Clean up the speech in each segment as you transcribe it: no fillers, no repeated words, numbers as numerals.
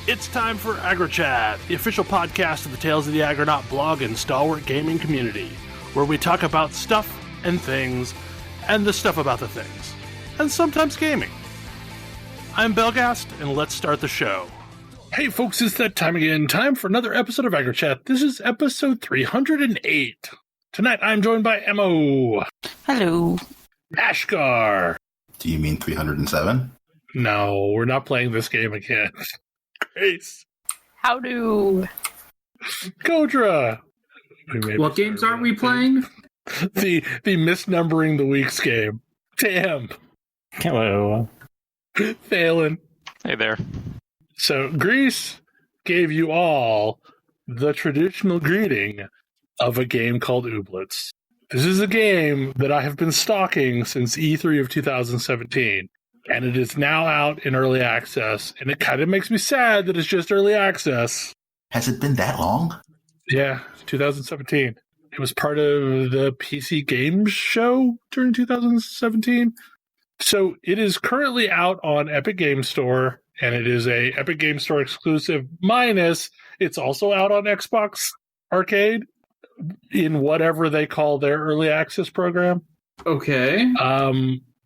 It's time for AggroChat, the official podcast of the Tales of the Aggronaut blog and stalwart gaming community, where we talk about stuff and things, and the stuff about the things, and sometimes gaming. I'm Belgast, and let's start the show. Hey folks, it's that time again. Time for another episode of AggroChat. This is episode 308. Tonight I'm joined by Emo. Hello. Ashgar. Do you mean 307? No, we're not playing this game again. Grace. Howdo. Kodra. What games aren't we playing? The misnumbering the weeks game. Tam. Hello. Phelan. Hey there. So, Greece gave you all the traditional greeting of a game called Ooblets. This is a game that I have been stalking since E3 of 2017, and it is now out in early access, and it kind of makes me sad that it's just early access. Has it been that long? Yeah, 2017. It was part of the PC Games Show during 2017. So it is currently out on Epic Games Store, and it is a Epic Games Store exclusive, minus it's also out on Xbox Arcade in whatever they call their early access program. Okay.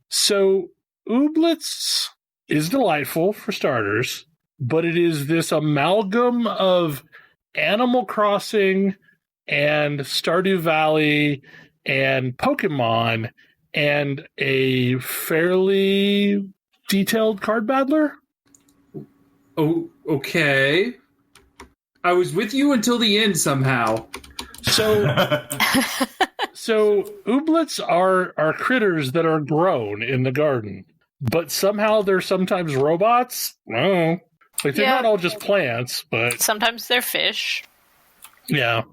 So Ooblets is delightful for starters, but it is this amalgam of Animal Crossing and Stardew Valley and Pokemon and a fairly detailed card battler. Oh, okay. I was with you until the end somehow. So Ooblets are critters that are grown in the garden, but somehow they're sometimes robots. I don't know. Like, they're not all just plants, but Sometimes they're fish. yeah.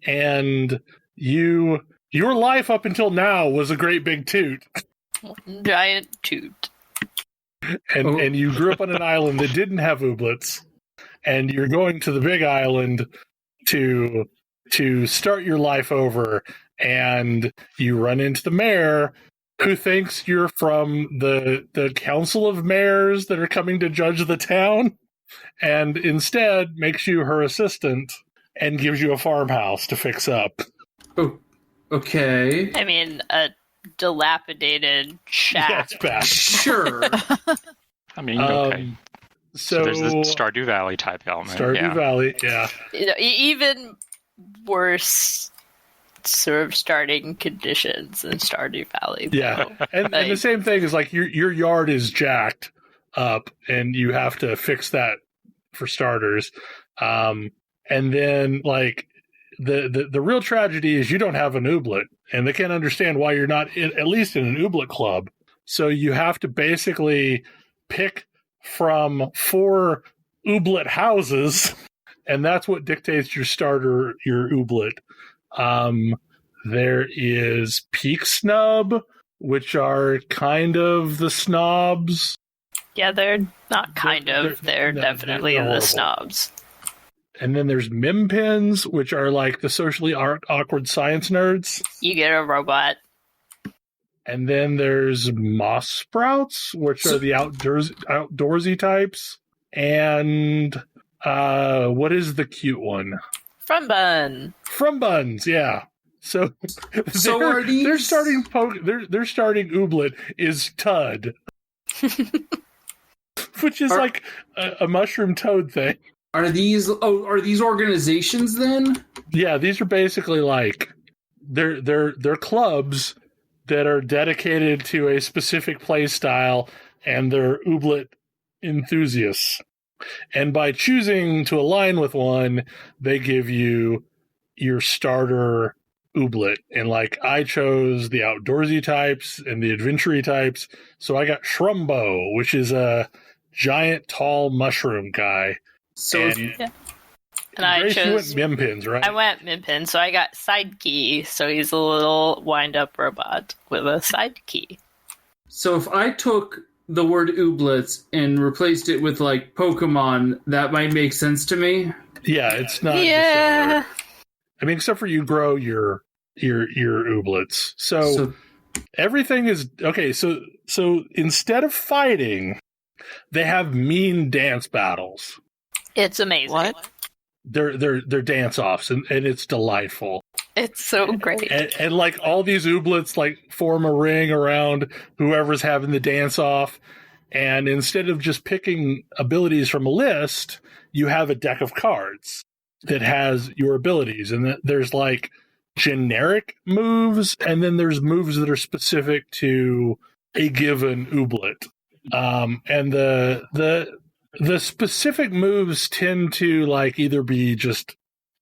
And your life up until now was a great big toot. Giant toot. And you grew up on an island that didn't have Ooblets, and you're going to the big island to start your life over, and you run into the mayor who thinks you're from the council of mayors that are coming to judge the town, and instead makes you her assistant and gives you a farmhouse to fix up. Oh, okay. I mean, a dilapidated shack. Yeah, it's bad. Sure. I mean, okay. So There's the Stardew Valley type element. Stardew Valley, yeah. You know, even worse sort of starting conditions in Stardew Valley. Yeah, and the same thing is like your yard is jacked up, and you have to fix that for starters. And then like the real tragedy is you don't have an Ooblet, and they can't understand why you're not at least in an Ooblet club. So you have to basically pick from 4 Ooblet houses, and that's what dictates your starter, your Ooblet. There is Peak Snub, which are kind of the snobs. Yeah, they're not they're definitely they're the horrible. snobs. And then there's Mimpins, which are like the socially awkward science nerds. You get a robot. And then there's Moss Sprouts, which are the outdoorsy types. And what is the cute one? From Bun. From Buns, yeah. So are these... they're starting Ooblet is Tud, which is like a mushroom toad thing. Are these organizations then? Yeah, these are basically like they're clubs that are dedicated to a specific play style, and they're Ooblet enthusiasts. And by choosing to align with one, they give you your starter Ooblet. And like I chose the outdoorsy types and the adventure types, so I got Shrumbo, which is a giant tall mushroom guy. So And I Grace, chose. you went Mimpins, right? I went Mimpin, so I got Side Key. So he's a little wind-up robot with a side key. So if I took the word Ooblets and replaced it with like Pokemon, that might make sense to me. Yeah, it's not. Yeah. dissimilar. I mean, except for you grow your Ooblets. So everything is okay. So instead of fighting, they have mean dance battles. It's amazing. What? They're dance offs, and it's delightful. It's so great. And like all these ooblets like form a ring around whoever's having the dance off. And instead of just picking abilities from a list, you have a deck of cards that has your abilities. And there's like generic moves, and then there's moves that are specific to a given ooblet. And the specific moves tend to like either be just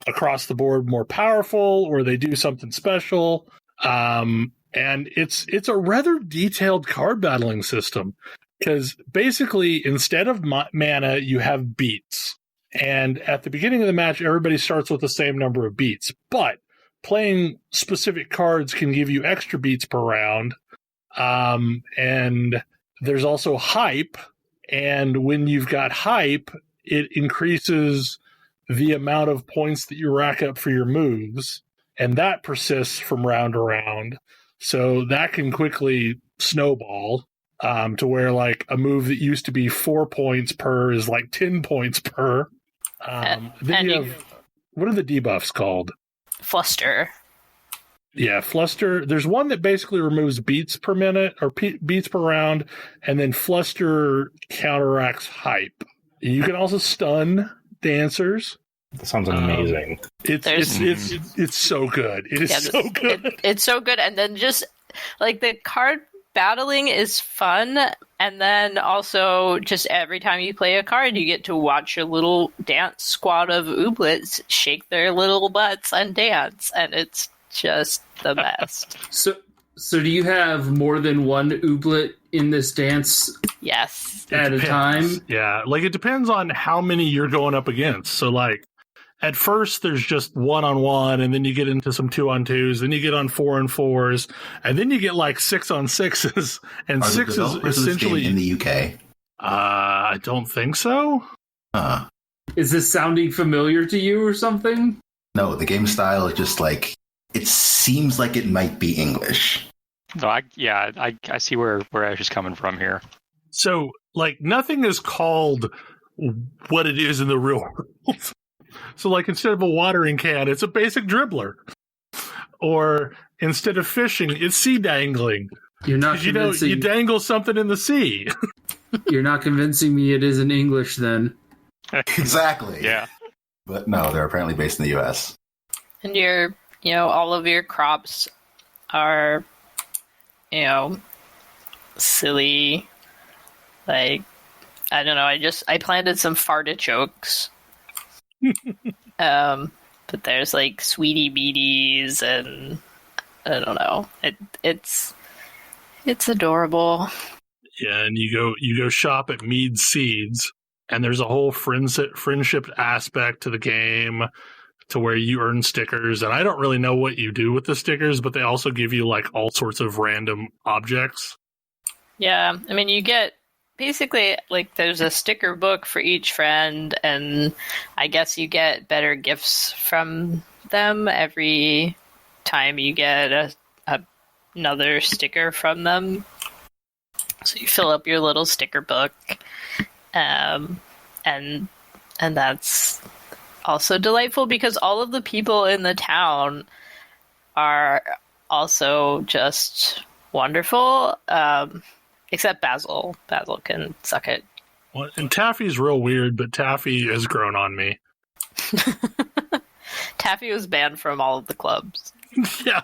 across the board more powerful, or they do something special. And it's a rather detailed card battling system, because basically instead of mana, you have beats. And at the beginning of the match, everybody starts with the same number of beats. But playing specific cards can give you extra beats per round. And there's also hype. And when you've got hype, it increases the amount of points that you rack up for your moves. And that persists from round to round. So that can quickly snowball to where like a move that used to be 4 points per is like 10 points per. Then you have, what are the debuffs called? Fluster. Yeah, Fluster. There's one that basically removes beats per minute or beats per round, and then Fluster counteracts hype. You can also stun dancers. That sounds amazing. It's so good. It is so good. It's so good, and then just like the card battling is fun, and then also just every time you play a card, you get to watch your little dance squad of ooblets shake their little butts and dance, and it's just the best. So do you have more than one ooblet in this dance? Yes. At a time? Yeah, like it depends on how many you're going up against. So like at first there's just 1-on-1, and then you get into some 2-on-2s, then you get on 4-on-4s, and then you get like 6-on-6s, and Are 6 the is developers of this essentially game in the UK. I don't think so. Is this sounding familiar to you or something? No, the game style is just like, it seems like it might be English. No, I see where Ash is coming from here. So like nothing is called what it is in the real world. So like instead of a watering can, it's a basic dribbler. Or instead of fishing, it's sea dangling. You're not convincing... you dangle something in the sea. You're not convincing me it isn't English then. Exactly. Yeah. But no, they're apparently based in the US. And all of your crops are, silly. Like, I don't know, I planted some fartichokes. But there's like sweetie beaties, and I don't know. It's adorable. Yeah, and you go shop at Mead Seeds, and there's a whole friendship aspect to the game, to where you earn stickers. And I don't really know what you do with the stickers, but they also give you like all sorts of random objects. Yeah, I mean, you get basically like there's a sticker book for each friend, and I guess you get better gifts from them every time you get another sticker from them. So you fill up your little sticker book, and that's also delightful because all of the people in the town are also just wonderful. Except Basil. Basil can suck it. Well, and Taffy's real weird, but Taffy has grown on me. Taffy was banned from all of the clubs. Yeah.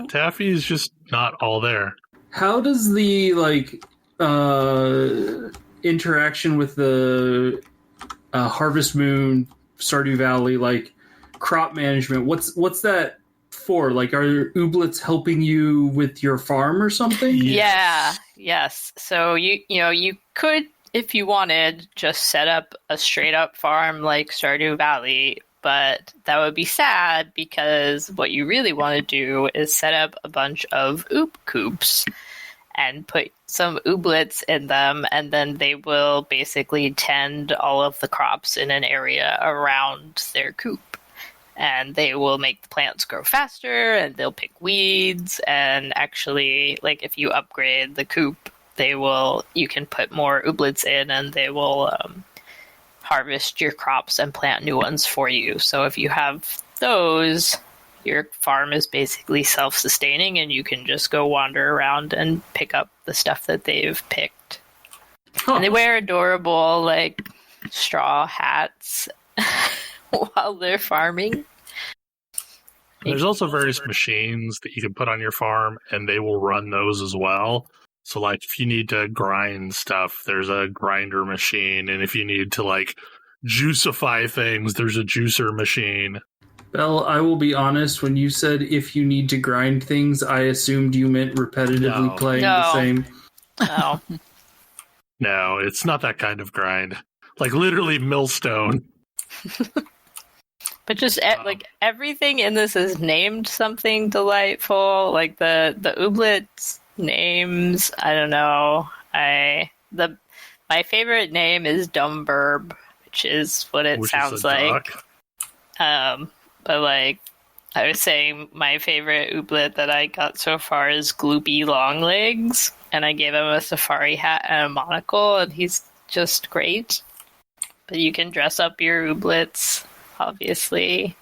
Taffy's just not all there. How does the interaction with the Harvest Moon, Stardew Valley, crop management? What's that for? Like, are ooblets helping you with your farm or something? Yes. Yeah. Yes. So you could, if you wanted, just set up a straight up farm like Stardew Valley, but that would be sad because what you really want to do is set up a bunch of oop coops and put some ooblets in them, and then they will basically tend all of the crops in an area around their coop. And they will make the plants grow faster, and they'll pick weeds, and actually, like, if you upgrade the coop, you can put more ooblets in, and they will harvest your crops and plant new ones for you. So if you have those, your farm is basically self-sustaining, and you can just go wander around and pick up the stuff that they've picked. And they wear adorable, like, straw hats while they're farming. There's also various machines that you can put on your farm, and they will run those as well. So, like, if you need to grind stuff, there's a grinder machine. And if you need to, like, juicify things, there's a juicer machine. Belle, I will be honest, when you said if you need to grind things, I assumed you meant repetitively playing the same. No. No, it's not that kind of grind. Like, literally millstone. But just like everything in this is named something delightful. Like the ooblets names, I don't know. My favorite name is Dumburb, which is what it sounds like. But like I was saying, my favorite ooblet that I got so far is Gloopy Longlegs, and I gave him a safari hat and a monocle, and he's just great. But you can dress up your ooblets, obviously.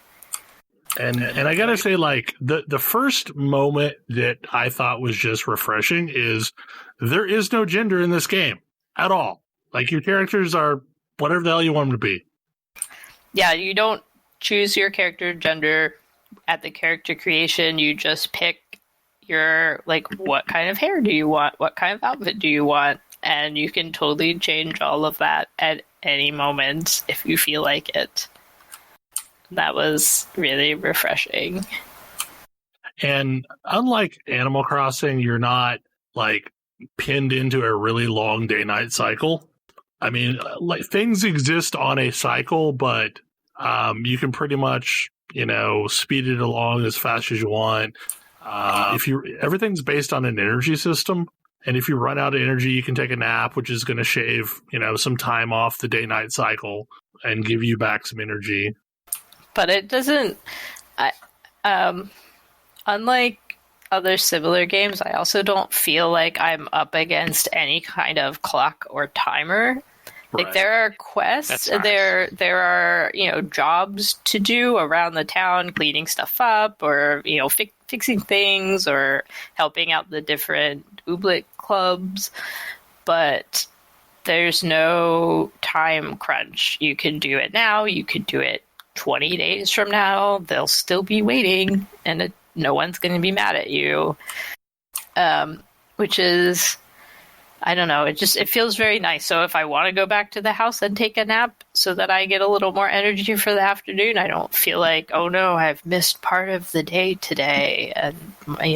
And I gotta say, like, the first moment that I thought was just refreshing is there is no gender in this game at all. Like, your characters are whatever the hell you want them to be. Yeah, you don't choose your character gender at the character creation. You just pick your, like, what kind of hair do you want? What kind of outfit do you want? And you can totally change all of that at any moment if you feel like it. That was really refreshing. And unlike Animal Crossing, you're not, like, pinned into a really long day-night cycle. I mean, like, things exist on a cycle, but you can pretty much, speed it along as fast as you want. Everything's based on an energy system, and if you run out of energy, you can take a nap, which is going to shave, some time off the day-night cycle and give you back some energy. But it doesn't. Unlike other similar games, I also don't feel like I'm up against any kind of clock or timer. Right. Like, there are quests, Nice. there are jobs to do around the town, cleaning stuff up, or fixing things, or helping out the different ooblet clubs. But there's no time crunch. You can do it now. You could do it 20 days from now. They'll still be waiting, and no one's going to be mad at you. Which is, I don't know, it feels very nice. So if I want to go back to the house and take a nap so that I get a little more energy for the afternoon, I don't feel like, oh no, I've missed part of the day today, and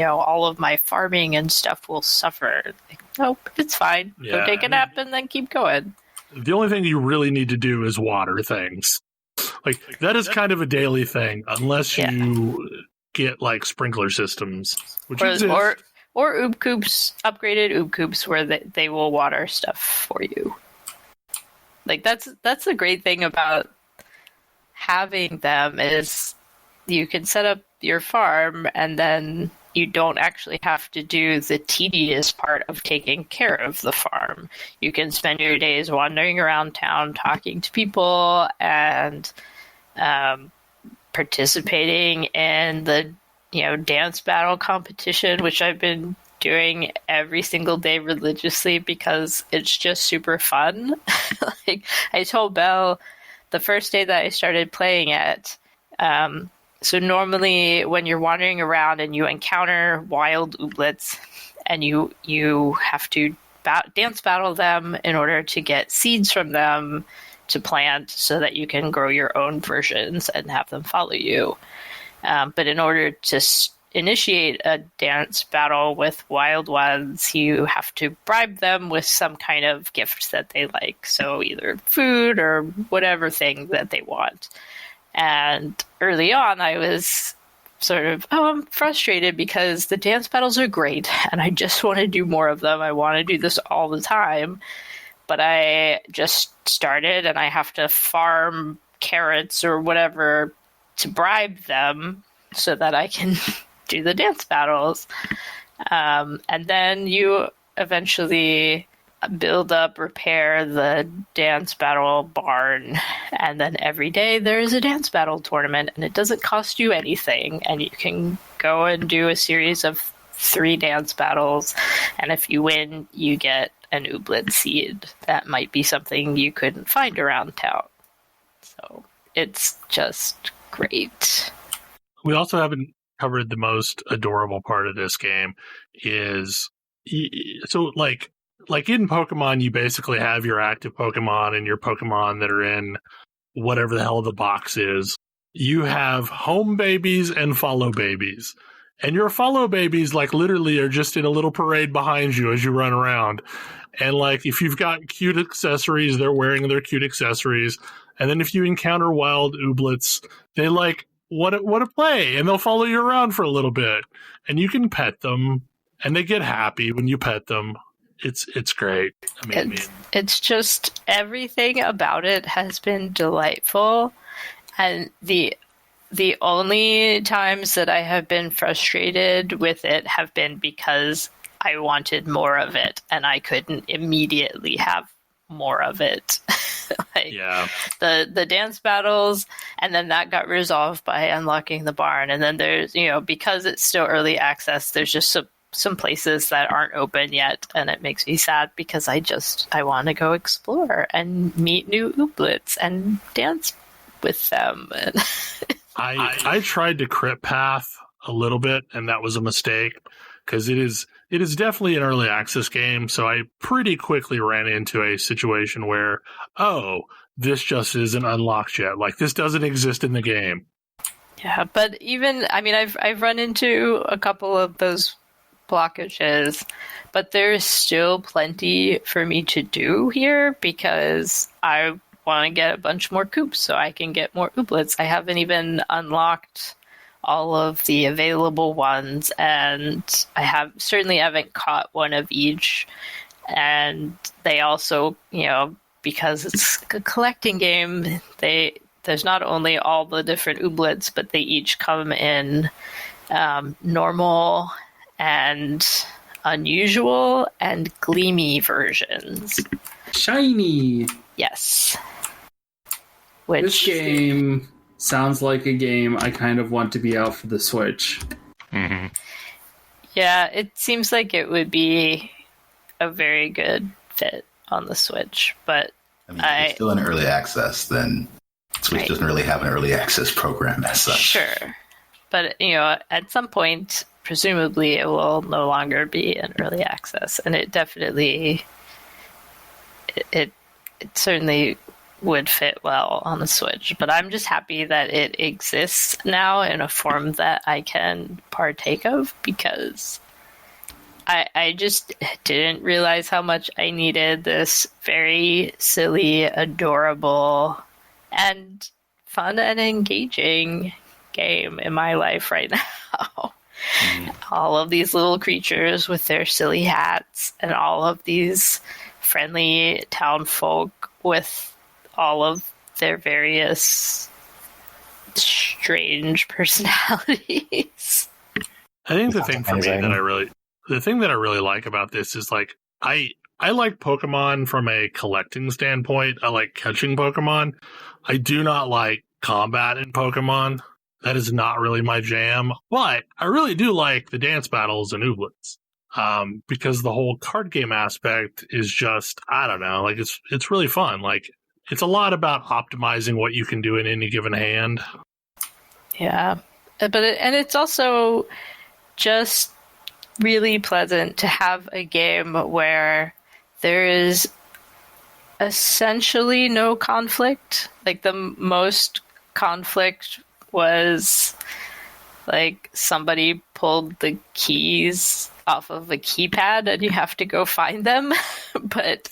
all of my farming and stuff will suffer. Like, nope, it's fine. Yeah, Go take a nap and then keep going. The only thing you really need to do is water things. Like, that is kind of a daily thing, unless you get, like, sprinkler systems, which exist. Or oob coops, upgraded oob coops, where they will water stuff for you. Like, that's the great thing about having them, is you can set up your farm, and then you don't actually have to do the tedious part of taking care of the farm. You can spend your days wandering around town, talking to people, and participating in the dance battle competition, which I've been doing every single day religiously because it's just super fun. Like, I told Belle the first day that I started playing it, so normally when you're wandering around and you encounter wild ooblets, and you have to dance battle them in order to get seeds from them to plant so that you can grow your own versions and have them follow you. But in order to initiate a dance battle with wild ones, you have to bribe them with some kind of gift that they like. So either food or whatever thing that they want. And early on, I was sort of, I'm frustrated because the dance battles are great and I just want to do more of them. I want to do this all the time. But I just started and I have to farm carrots or whatever to bribe them so that I can do the dance battles. And then you eventually build up, repair the dance battle barn, and then every day there is a dance battle tournament, and it doesn't cost you anything, and you can go and do a series of 3 dance battles, and if you win, you get an Ooblet seed. That might be something you couldn't find around town. So it's just great. We also haven't covered the most adorable part of this game is so like in Pokemon, you basically have your active Pokemon and your Pokemon that are in whatever the hell the box is. You have home babies and follow babies. And your follow babies, like, literally are just in a little parade behind you as you run around. And, like, if you've got cute accessories, they're wearing their cute accessories. And then if you encounter wild Ooblets, they, like, what a play. And they'll follow you around for a little bit. And you can pet them. And they get happy when you pet them. It's great. I mean, it's just everything about it has been delightful. And the only times that I have been frustrated with it have been because I wanted more of it and I couldn't immediately have more of it. The dance battles, and then that got resolved by unlocking the barn. And then there's, because it's still early access, there's just some places that aren't open yet, and it makes me sad because I want to go explore and meet new Ooblets and dance with them. I tried to crit path a little bit, and that was a mistake because it is definitely an early access game. So I pretty quickly ran into a situation where, this just isn't unlocked yet. Like, this doesn't exist in the game. Yeah, but I've run into a couple of those blockages, but there's still plenty for me to do here because I want to get a bunch more coops so I can get more Ooblets. I haven't even unlocked all of the available ones, and I certainly haven't caught one of each. And they also, because it's a collecting game, there's not only all the different Ooblets, but they each come in normal and unusual and gleamy versions. Shiny! Yes. This game sounds like a game I kind of want to be out for the Switch. Mm-hmm. Yeah, it seems like it would be a very good fit on the Switch, but if it's still in early access, then Switch doesn't really have an early access program as such. Sure. But, at some point, presumably it will no longer be in early access, and it definitely it certainly would fit well on the Switch. But I'm just happy that it exists now in a form that I can partake of, because I just didn't realize how much I needed this very silly, adorable, and fun and engaging game in my life right now. All of these little creatures with their silly hats, and all of these friendly town folk with all of their various strange personalities. I think the thing for me that I really like about this is, like, I like Pokemon from a collecting standpoint. I like catching Pokemon. I do not like combat in Pokemon. That is not really my jam, but I really do like the dance battles and Ooblets. Because the whole card game aspect is just, I don't know, like, it's really fun. Like, it's a lot about optimizing what you can do in any given hand. Yeah. And it's also just really pleasant to have a game where there is essentially no conflict. Like, the most conflict was, like, somebody pulled the keys off of a keypad and you have to go find them. But,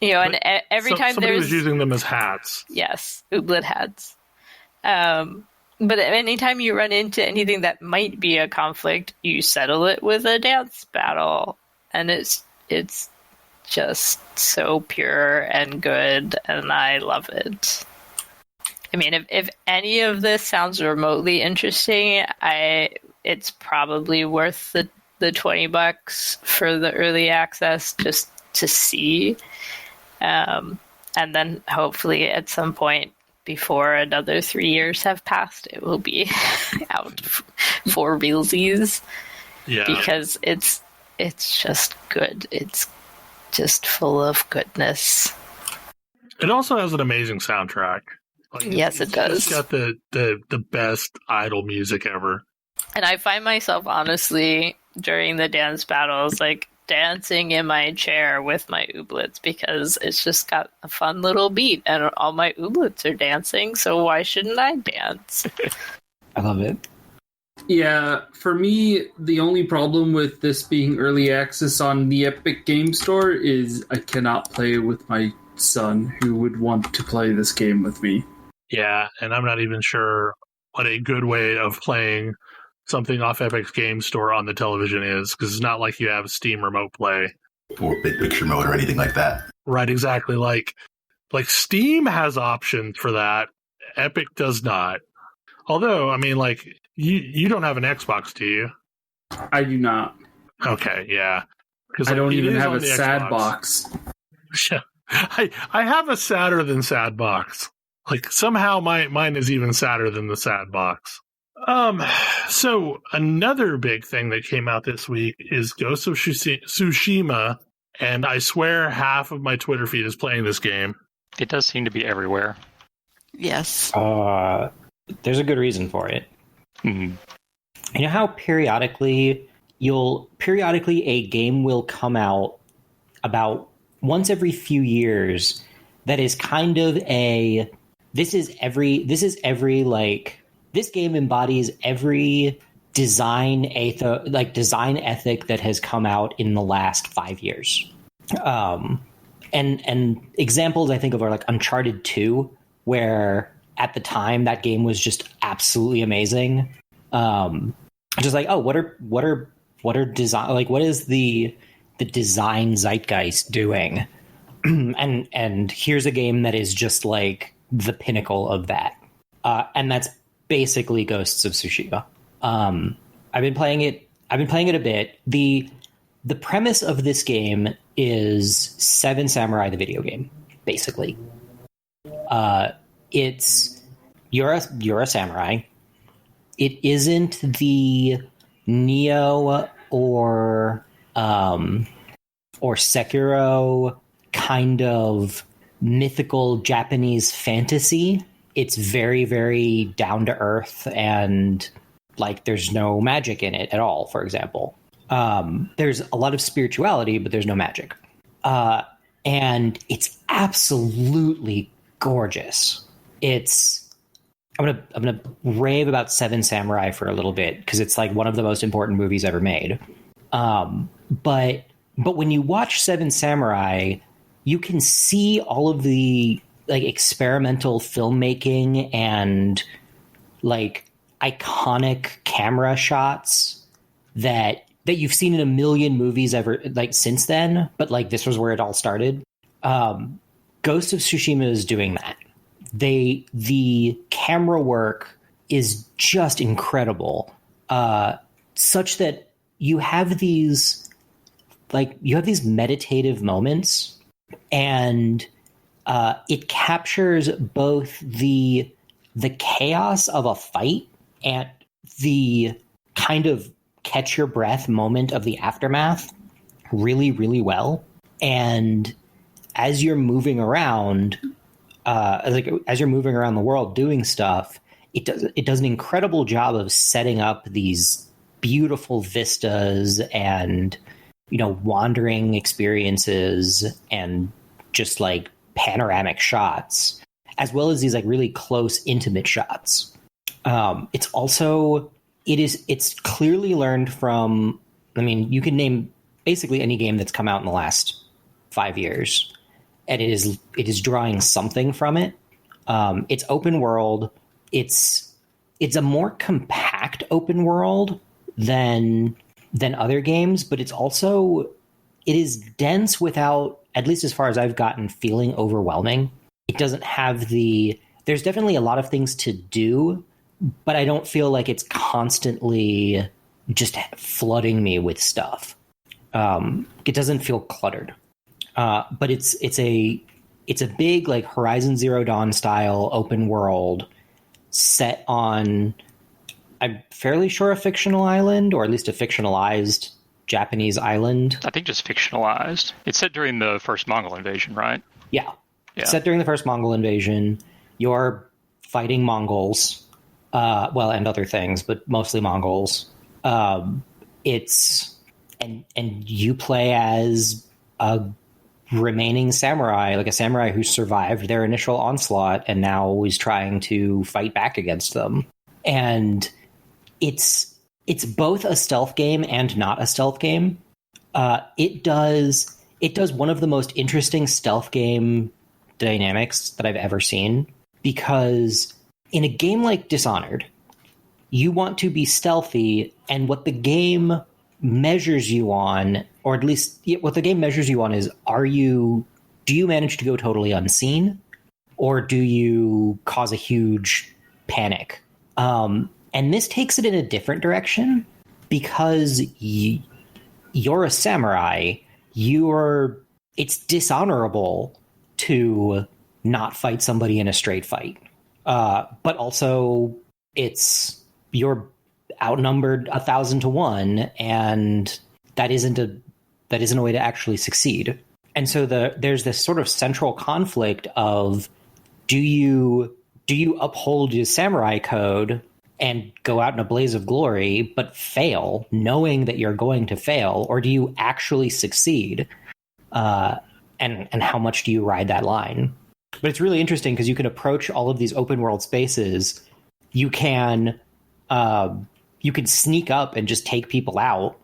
and every time somebody was using them as hats. Yes, Ooblet hats. But anytime you run into anything that might be a conflict, you settle it with a dance battle. And it's just so pure and good, and I love it. I mean, if any of this sounds remotely interesting, it's probably worth the $20 for the early access just to see. And then hopefully at some point before another 3 years have passed, it will be out for realsies. Yeah. Because it's just good. It's just full of goodness. It also has an amazing soundtrack. Yes, it does. It's got the best idle music ever. And I find myself, honestly, during the dance battles, like, dancing in my chair with my Ooblets because it's just got a fun little beat and all my Ooblets are dancing, so why shouldn't I dance? I love it. Yeah, for me, the only problem with this being early access on the Epic Game Store is I cannot play with my son who would want to play this game with me. Yeah, and I'm not even sure what a good way of playing something off Epic's Game Store on the television is, because it's not like you have Steam Remote Play. Or Big Picture Mode or anything like that. Right, exactly. Like Steam has options for that. Epic does not. Although, I mean, like, you don't have an Xbox, do you? I do not. Okay, yeah. Because I don't even have a sad box. Yeah. I have a sadder than sad box. Like, somehow mine is even sadder than the sad box. So another big thing that came out this week is Ghost of Tsushima, and I swear half of my Twitter feed is playing this game. It does seem to be everywhere. Yes. There's a good reason for it. Mm-hmm. You know how periodically a game will come out about once every few years that is kind of this game embodies every design ethic that has come out in the last 5 years. And examples I think of are like Uncharted 2, where at the time that game was just absolutely amazing. Just like, oh, what are design, like, what is the design zeitgeist doing? and here's a game that is just like the pinnacle of that. And that's basically Ghosts of Tsushima. I've been playing it a bit. The premise of this game is Seven Samurai, the video game, basically. It's you're a samurai. It isn't the Neo or Sekiro kind of mythical Japanese fantasy. It's very, very down to earth, and like there's no magic in it at all, for example. There's a lot of spirituality, but there's no magic. And it's absolutely gorgeous. I'm gonna rave about Seven Samurai for a little bit because it's like one of the most important movies ever made. But when you watch Seven Samurai, you can see all of the like experimental filmmaking and like iconic camera shots that you've seen in a million movies ever like since then, but like this was where it all started. Ghost of Tsushima is doing that. The camera work is just incredible, such that you have these meditative moments, and it captures both the chaos of a fight and the kind of catch your breath moment of the aftermath really, really well. And as you're moving around, as you're moving around the world doing stuff, it does an incredible job of setting up these beautiful vistas and, you know, wandering experiences and just like panoramic shots, as well as these like really close, intimate shots. It's clearly learned from, I mean, you can name basically any game that's come out in the last 5 years, and it is drawing something from it. It's open world. It's a more compact open world than other games, but it is dense without, at least as far as I've gotten, feeling overwhelming. It doesn't have there's definitely a lot of things to do, but I don't feel like it's constantly just flooding me with stuff. It doesn't feel cluttered, but it's a big like Horizon Zero Dawn style open world set on, I'm fairly sure, a fictional island, or at least a fictionalized Japanese island. I think just fictionalized. It's set during the first Mongol invasion, right? Yeah. Set during the first Mongol invasion. You're fighting Mongols, and other things, but mostly Mongols. It's and you play as a remaining samurai, like a samurai who survived their initial onslaught and now is trying to fight back against them. And it's both a stealth game and not a stealth game. It does one of the most interesting stealth game dynamics that I've ever seen, because in a game like Dishonored, you want to be stealthy, and what the game measures you on, or at least what the game measures you on, is do you manage to go totally unseen, or do you cause a huge panic? And this takes it in a different direction, because you're a samurai. It's dishonorable to not fight somebody in a straight fight. But also you're outnumbered 1,000 to 1, and that isn't a way to actually succeed. And so there's this sort of central conflict of, do you uphold your samurai code and go out in a blaze of glory, but fail, knowing that you're going to fail, or do you actually succeed? And how much do you ride that line? But it's really interesting because you can approach all of these open world spaces. You can sneak up and just take people out,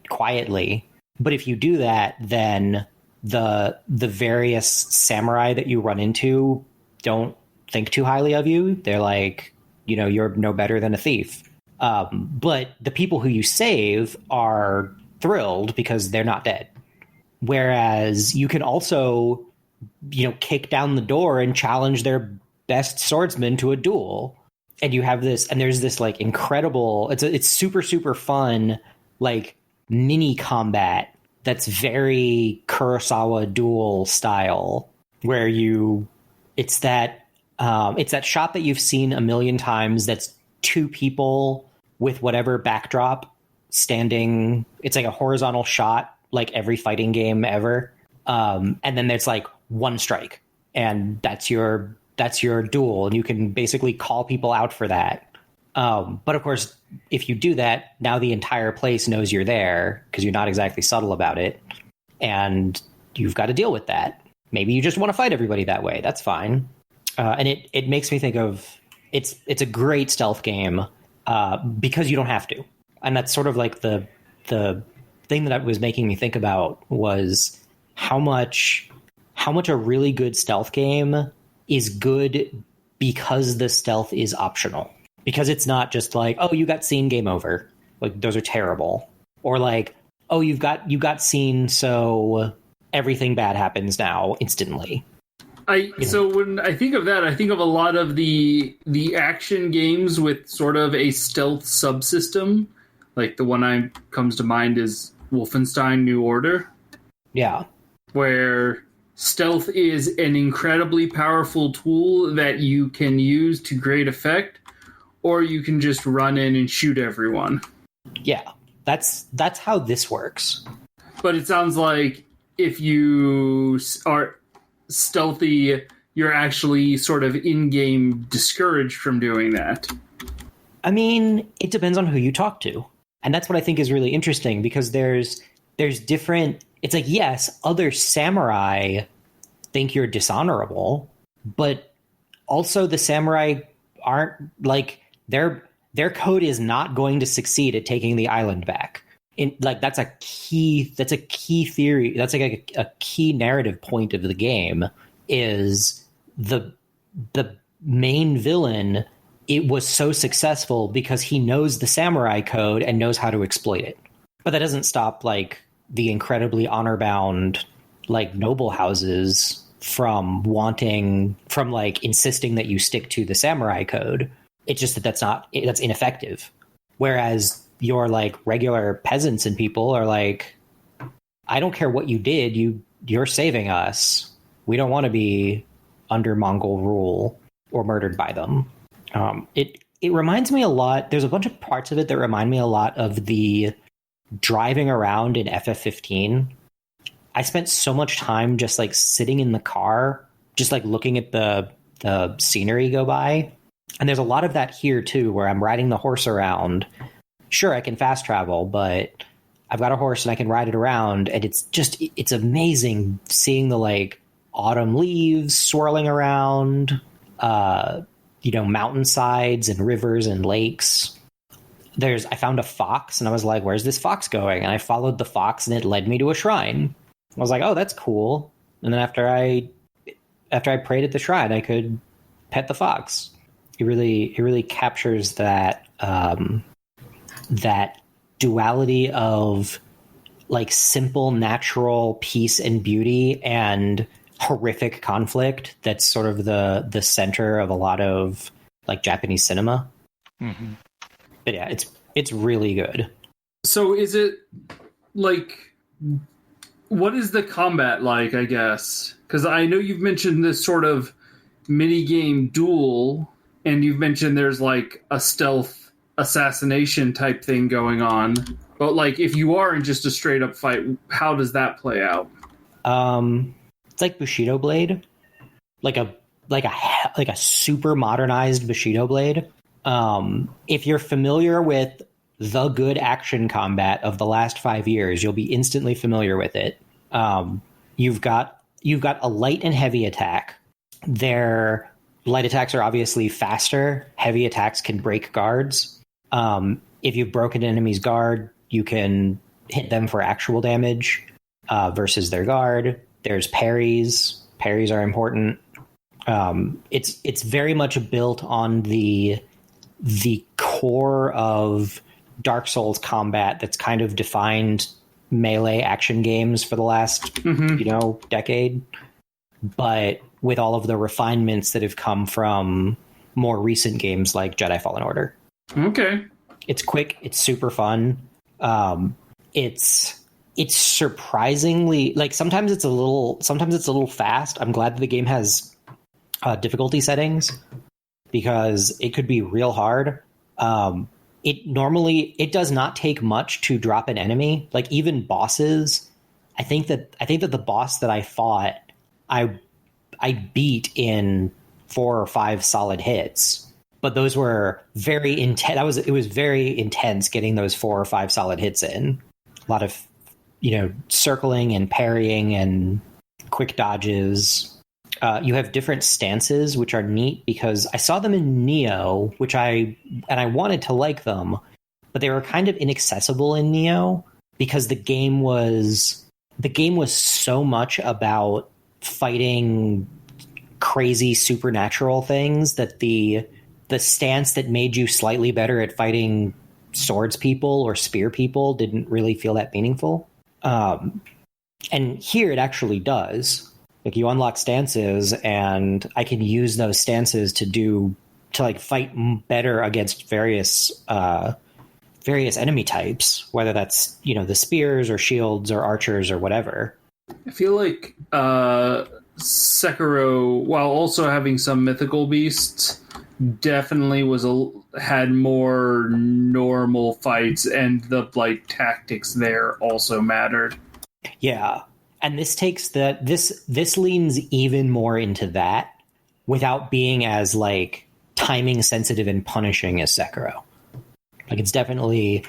quietly. But if you do that, then the various samurai that you run into don't think too highly of you. They're like, you're no better than a thief. But the people who you save are thrilled because they're not dead. Whereas you can also, kick down the door and challenge their best swordsman to a duel. And you have this, and there's this like incredible, it's super, super fun, like mini combat that's very Kurosawa duel style, where it's that shot that you've seen a million times. That's two people with whatever backdrop standing. It's like a horizontal shot, like every fighting game ever. And then there's like one strike, and that's your duel, and you can basically call people out for that. But of course, if you do that, now the entire place knows you're there because you're not exactly subtle about it, and you've got to deal with that. Maybe you just want to fight everybody that way. That's fine. And it makes me think of, it's a great stealth game because you don't have to. And that's sort of like the thing that was making me think about was how much a really good stealth game is good because the stealth is optional. Because it's not just like, oh, you got seen, game over. Like, those are terrible. Or like, oh, you got seen, so everything bad happens now instantly. So when I think of that, I think of a lot of the action games with sort of a stealth subsystem. Like the one that comes to mind is Wolfenstein New Order. Yeah. Where stealth is an incredibly powerful tool that you can use to great effect, or you can just run in and shoot everyone. Yeah, that's how this works. But it sounds like if you are stealthy, you're actually sort of in-game discouraged from doing that. I mean, it depends on who you talk to. And that's what I think is really interesting, because there's different... It's like, yes, other samurai think you're dishonorable, but also the samurai aren't, like, their code is not going to succeed at taking the island back. That's a key theory. That's like a key narrative point of the game is the main villain. It was so successful because he knows the samurai code and knows how to exploit it. But that doesn't stop like the incredibly honor-bound like noble houses from insisting that you stick to the samurai code. It's just that's ineffective. Whereas your like regular peasants and people are like, I don't care what you did, you're saving us. We don't want to be under Mongol rule or murdered by them. It reminds me a lot. There's a bunch of parts of it that remind me a lot of the driving around in FF15. I spent so much time just like sitting in the car, just like looking at the scenery go by. And there's a lot of that here too, where I'm riding the horse around. Sure, I can fast travel, but I've got a horse and I can ride it around. And it's amazing seeing the like autumn leaves swirling around, mountainsides and rivers and lakes. I found a fox and I was like, where's this fox going? And I followed the fox and it led me to a shrine. I was like, oh, that's cool. And then after I prayed at the shrine, I could pet the fox. It really captures that that duality of like simple natural peace and beauty and horrific conflict that's sort of the center of a lot of like Japanese cinema. Mm-hmm. But yeah, it's really good. So is it like, what is the combat like, I guess? Because I know you've mentioned this sort of mini game duel, and you've mentioned there's like a stealth assassination type thing going on. But like, if you are in just a straight up fight, how does that play out? It's like Bushido Blade, like a super modernized Bushido Blade. If you're familiar with the good action combat of the last 5 years, you'll be instantly familiar with it. You've got a light and heavy attack. Their light attacks are obviously faster. Heavy attacks can break guards. If you've broken an enemy's guard, you can hit them for actual damage versus their guard. There's parries. Parries are important. It's very much built on the core of Dark Souls combat that's kind of defined melee action games for the last decade, but with all of the refinements that have come from more recent games like Jedi Fallen Order. Okay. It's quick, it's super fun. It's surprisingly, like, sometimes it's a little fast. I'm glad that the game has difficulty settings, because it could be real hard. It does not take much to drop an enemy. Like, even bosses, I think that the boss that I fought, I beat in 4 or 5 solid hits. But those were very intense. It was very intense getting those 4 or 5 solid hits in. A lot of, circling and parrying and quick dodges. You have different stances, which are neat, because I saw them in Neo, and I wanted to like them, but they were kind of inaccessible in Neo because the game was so much about fighting crazy supernatural things that the stance that made you slightly better at fighting swords people or spear people didn't really feel that meaningful. And here it actually does. Like, you unlock stances, and I can use those stances to fight better against various enemy types, whether that's, the spears or shields or archers or whatever. I feel like Sekiro, while also having some mythical beasts, definitely had more normal fights, and the tactics there also mattered. Yeah. And this takes this leans even more into that without being as timing sensitive and punishing as Sekiro. Like, it's definitely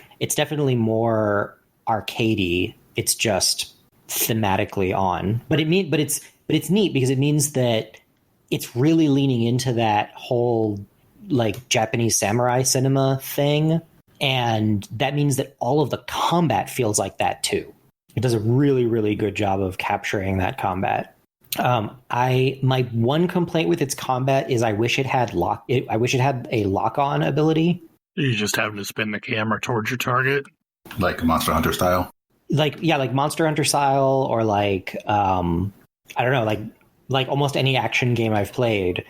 more arcadey. It's just thematically on. But it's neat because it means that it's really leaning into that whole Japanese samurai cinema thing, and that means that all of the combat feels like that too. It does a really, really good job of capturing that combat. My one complaint with its combat is I wish it had a lock-on ability. You just have to spin the camera towards your target, like Monster Hunter style. Like Monster Hunter style, or I don't know, like almost any action game I've played.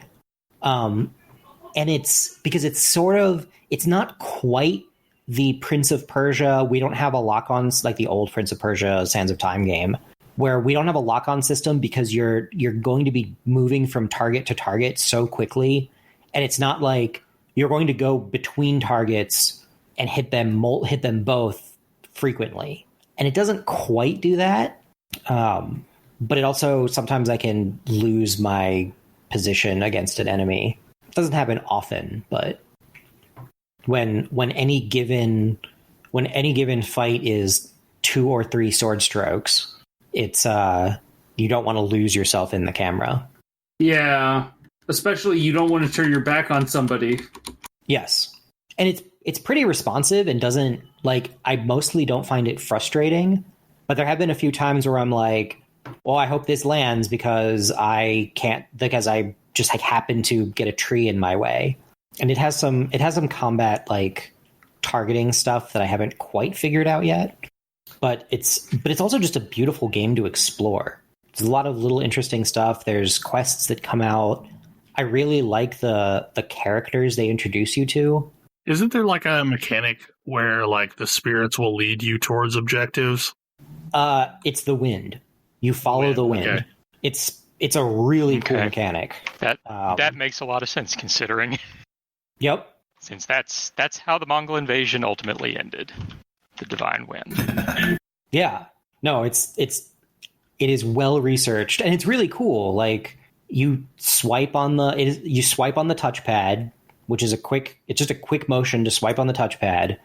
And it's because it's not quite the Prince of Persia. We don't have a lock-on, like the old Prince of Persia Sands of Time game, where we don't have a lock-on system because you're going to be moving from target to target so quickly, and it's not like you're going to go between targets and hit them both frequently. And it doesn't quite do that, but it also sometimes I can lose my position against an enemy. It doesn't happen often, but when any given fight is 2 or 3 sword strokes, it's you don't want to lose yourself in the camera. Yeah, especially you don't want to turn your back on somebody. Yes, and it's pretty responsive and doesn't, like, I mostly don't find it frustrating, but there have been a few times where I'm like, well, I hope this lands because I just like happen to get a tree in my way. And it has some combat like targeting stuff that I haven't quite figured out yet. But it's also just a beautiful game to explore. There's a lot of little interesting stuff. There's quests that come out. I really like the characters they introduce you to. Isn't there like a mechanic where like the spirits will lead you towards objectives? It's the wind. You follow the wind. Okay. It's a really cool mechanic. That makes a lot of sense considering. Yep. Since that's how the Mongol invasion ultimately ended. The divine wind. Yeah. No, it is well researched and it's really cool. Like you swipe on the touchpad, which is just a quick motion to swipe on the touchpad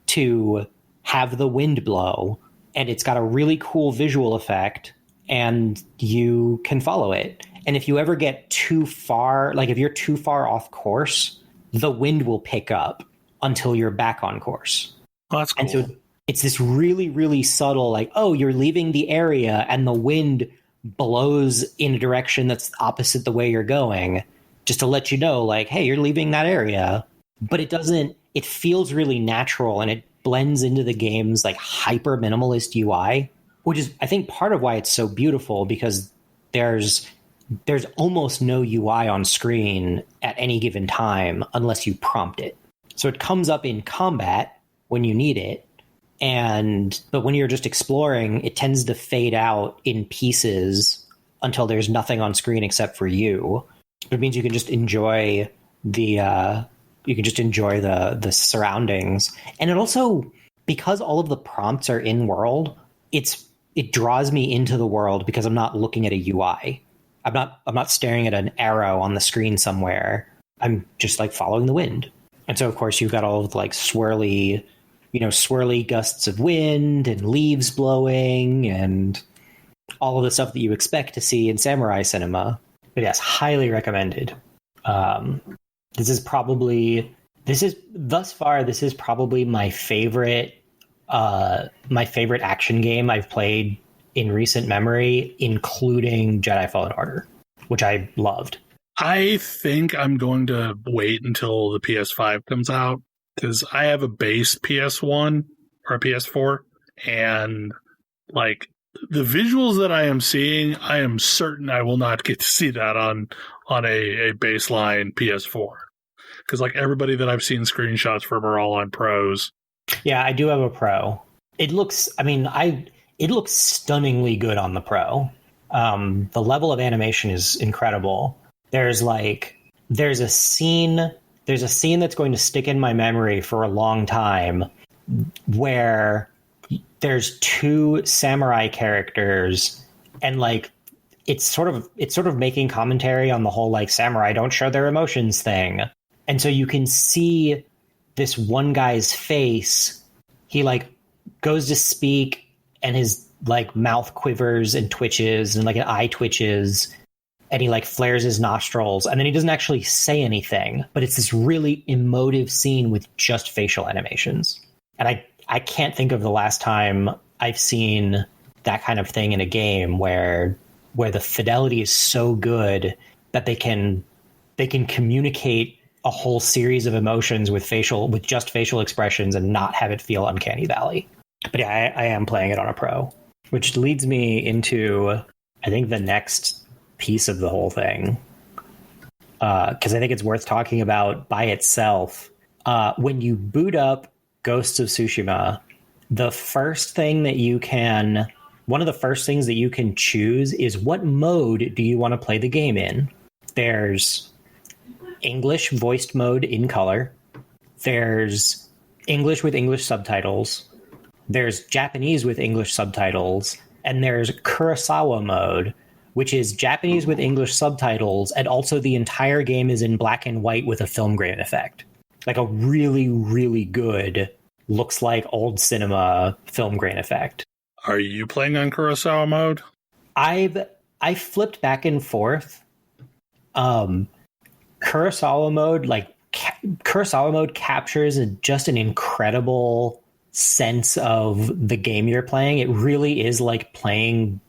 to have the wind blow, and it's got a really cool visual effect and you can follow it. And if you ever get too far, like if you're too far off course, the wind will pick up until you're back on course. Oh, that's cool. And so it's this really, really subtle, like, oh, you're leaving the area and the wind blows in a direction that's opposite the way you're going, just to let you know, like, hey, you're leaving that area. But it feels really natural and it blends into the game's like hyper minimalist UI, which is, I think, part of why it's so beautiful, because there's almost no UI on screen at any given time unless you prompt it. So it comes up in combat when you need it, but when you're just exploring, it tends to fade out in pieces until there's nothing on screen except for you. It means you can just enjoy the surroundings. And it also, because all of the prompts are in world, it draws me into the world because I'm not looking at a UI. I'm not staring at an arrow on the screen somewhere. I'm just like following the wind. And so of course you've got all of the like swirly gusts of wind and leaves blowing and all of the stuff that you expect to see in samurai cinema. But yes, highly recommended. This is probably my favorite action game I've played in recent memory, including Jedi Fallen Order, which I loved. I think I'm going to wait until the PS5 comes out, because I have a base PS1 or a PS4, and like the visuals that I am seeing, I am certain I will not get to see that on a baseline PS4, because like everybody that I've seen screenshots from are all on pros. Yeah, I do have a Pro. It looks stunningly good on the Pro. The level of animation is incredible. There's a scene that's going to stick in my memory for a long time where there's 2 samurai characters, and like it's sort of making commentary on the whole like samurai don't show their emotions thing. And so you can see this one guy's face. He like goes to speak and his like mouth quivers and twitches and like an eye twitches, and he like flares his nostrils, and then he doesn't actually say anything, but it's this really emotive scene with just facial animations. And I can't think of the last time I've seen that kind of thing in a game where the fidelity is so good that they can communicate a whole series of emotions with just facial expressions and not have it feel uncanny valley. But yeah, I am playing it on a Pro, which leads me into, I think, the next piece of the whole thing, because I think it's worth talking about by itself. When you boot up Ghosts of Tsushima, the first thing that you can, one of the first things that you can choose is what mode do you want to play the game in? There's English voiced mode in color. There's English with English subtitles. There's Japanese with English subtitles. And there's Kurosawa mode, which is Japanese with English subtitles, and also the entire game is in black and white with a film grain effect. Like a really, really good, looks like old cinema film grain effect. Are you playing on Kurosawa mode? I flipped back and forth. Kurosawa mode, Kurosawa mode captures just an incredible sense of the game you're playing. It really is like playing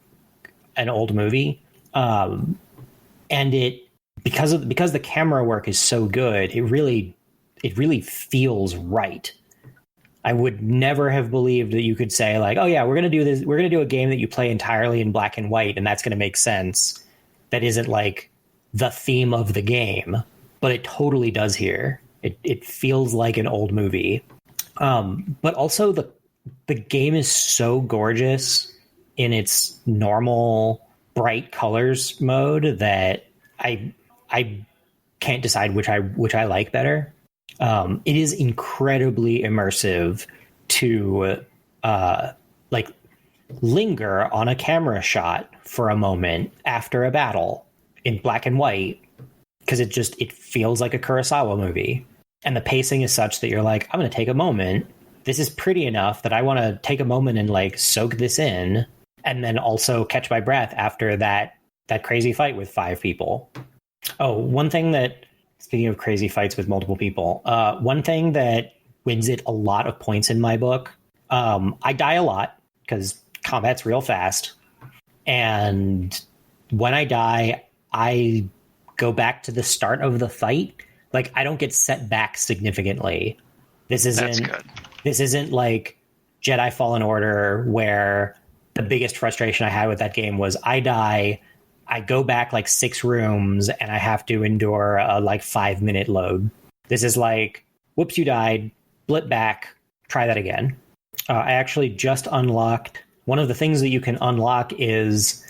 an old movie, and it because the camera work is so good, it really feels right. I would never have believed that you could say like, oh yeah, we're gonna do this, we're gonna do a game that you play entirely in black and white, and that's gonna make sense. That isn't like the theme of the game, but it totally does here. It feels like an old movie, but also the game is so gorgeous in its normal bright colors mode that I can't decide which I like better. It is incredibly immersive to like linger on a camera shot for a moment after a battle in black and white, because it feels like a Kurosawa movie, and the pacing is such that you're like, I'm going to take a moment. This is pretty enough that I want to take a moment and like soak this in, and then also catch my breath after that crazy fight with 5 people. Oh, one thing that, speaking of crazy fights with multiple people, one thing that wins it a lot of points in my book, I die a lot because combat's real fast. And when I die, I go back to the start of the fight. Like, I don't get set back significantly. This isn't like Jedi Fallen Order, where the biggest frustration I had with that game was I die, I go back like 6 rooms, and I have to endure a like 5-minute load. This is like, whoops, you died, blip back, try that again. I actually just unlocked, one of the things that you can unlock is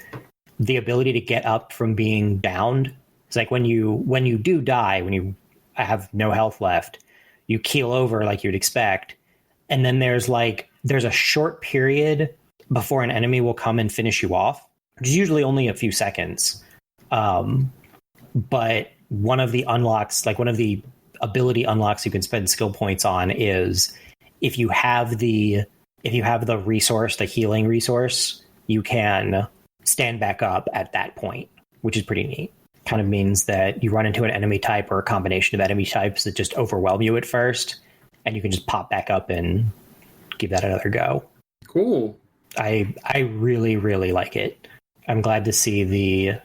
the ability to get up from being downed. It's like when you do die, when you have no health left, you keel over like you'd expect. And then there's a short period before an enemy will come and finish you off, which is usually only a few seconds. But one of the unlocks, like one of the ability unlocks you can spend skill points on, is if you have the resource, the healing resource, you can stand back up at that point, which is pretty neat. Kind of means that you run into an enemy type or a combination of enemy types that just overwhelm you at first, and you can just pop back up and give that another go. Cool. I really, really like it. I'm glad to see the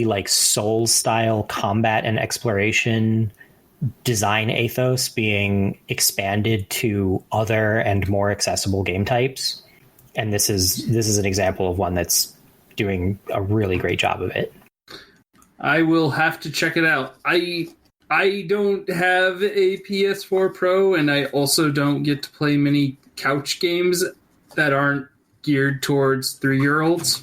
like Souls style combat and exploration design ethos being expanded to other and more accessible game types. And this is an example of one that's doing a really great job of it. I will have to check it out. I don't have a PS4 Pro, and I also don't get to play many couch games that aren't geared towards 3-year-olds.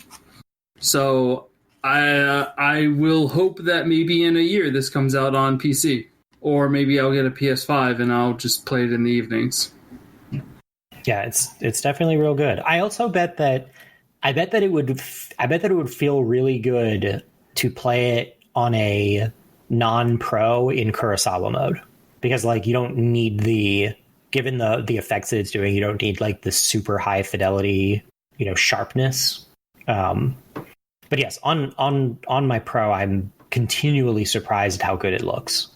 So I will hope that maybe in a year this comes out on PC, or maybe I'll get a PS5 and I'll just play it in the evenings. Yeah, it's definitely real good. I also bet that it would feel really good to play it on a non-pro in Kurosawa mode, because like you don't need given the effects that it's doing, you don't need like the super high fidelity, sharpness. But yes, on my pro, I'm continually surprised at how good it looks.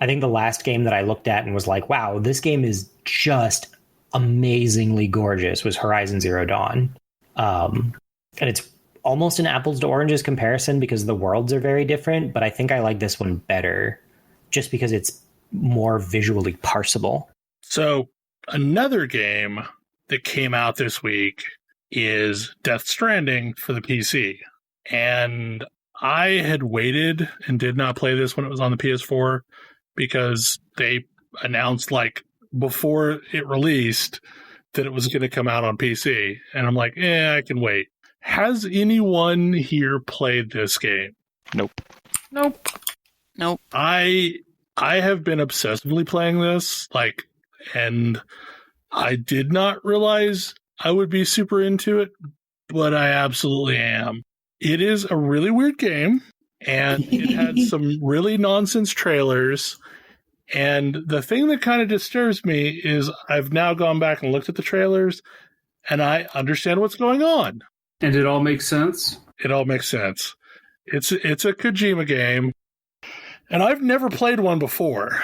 I think the last game that I looked at and was like, wow, this game is just amazingly gorgeous, was Horizon Zero Dawn. And it's almost an apples to oranges comparison because the worlds are very different, but I think I like this one better just because it's more visually parsable. So another game that came out this week is Death Stranding for the PC. And I had waited and did not play this when it was on the PS4 because they announced like before it released that it was going to come out on PC. And I'm like, I can wait. Has anyone here played this game? Nope. I have been obsessively playing this, and I did not realize I would be super into it, but I absolutely am. It is a really weird game, and it had some really nonsense trailers. And the thing that kind of disturbs me is I've now gone back and looked at the trailers, and I understand what's going on. And it all makes sense? It all makes sense. It's a Kojima game, and I've never played one before.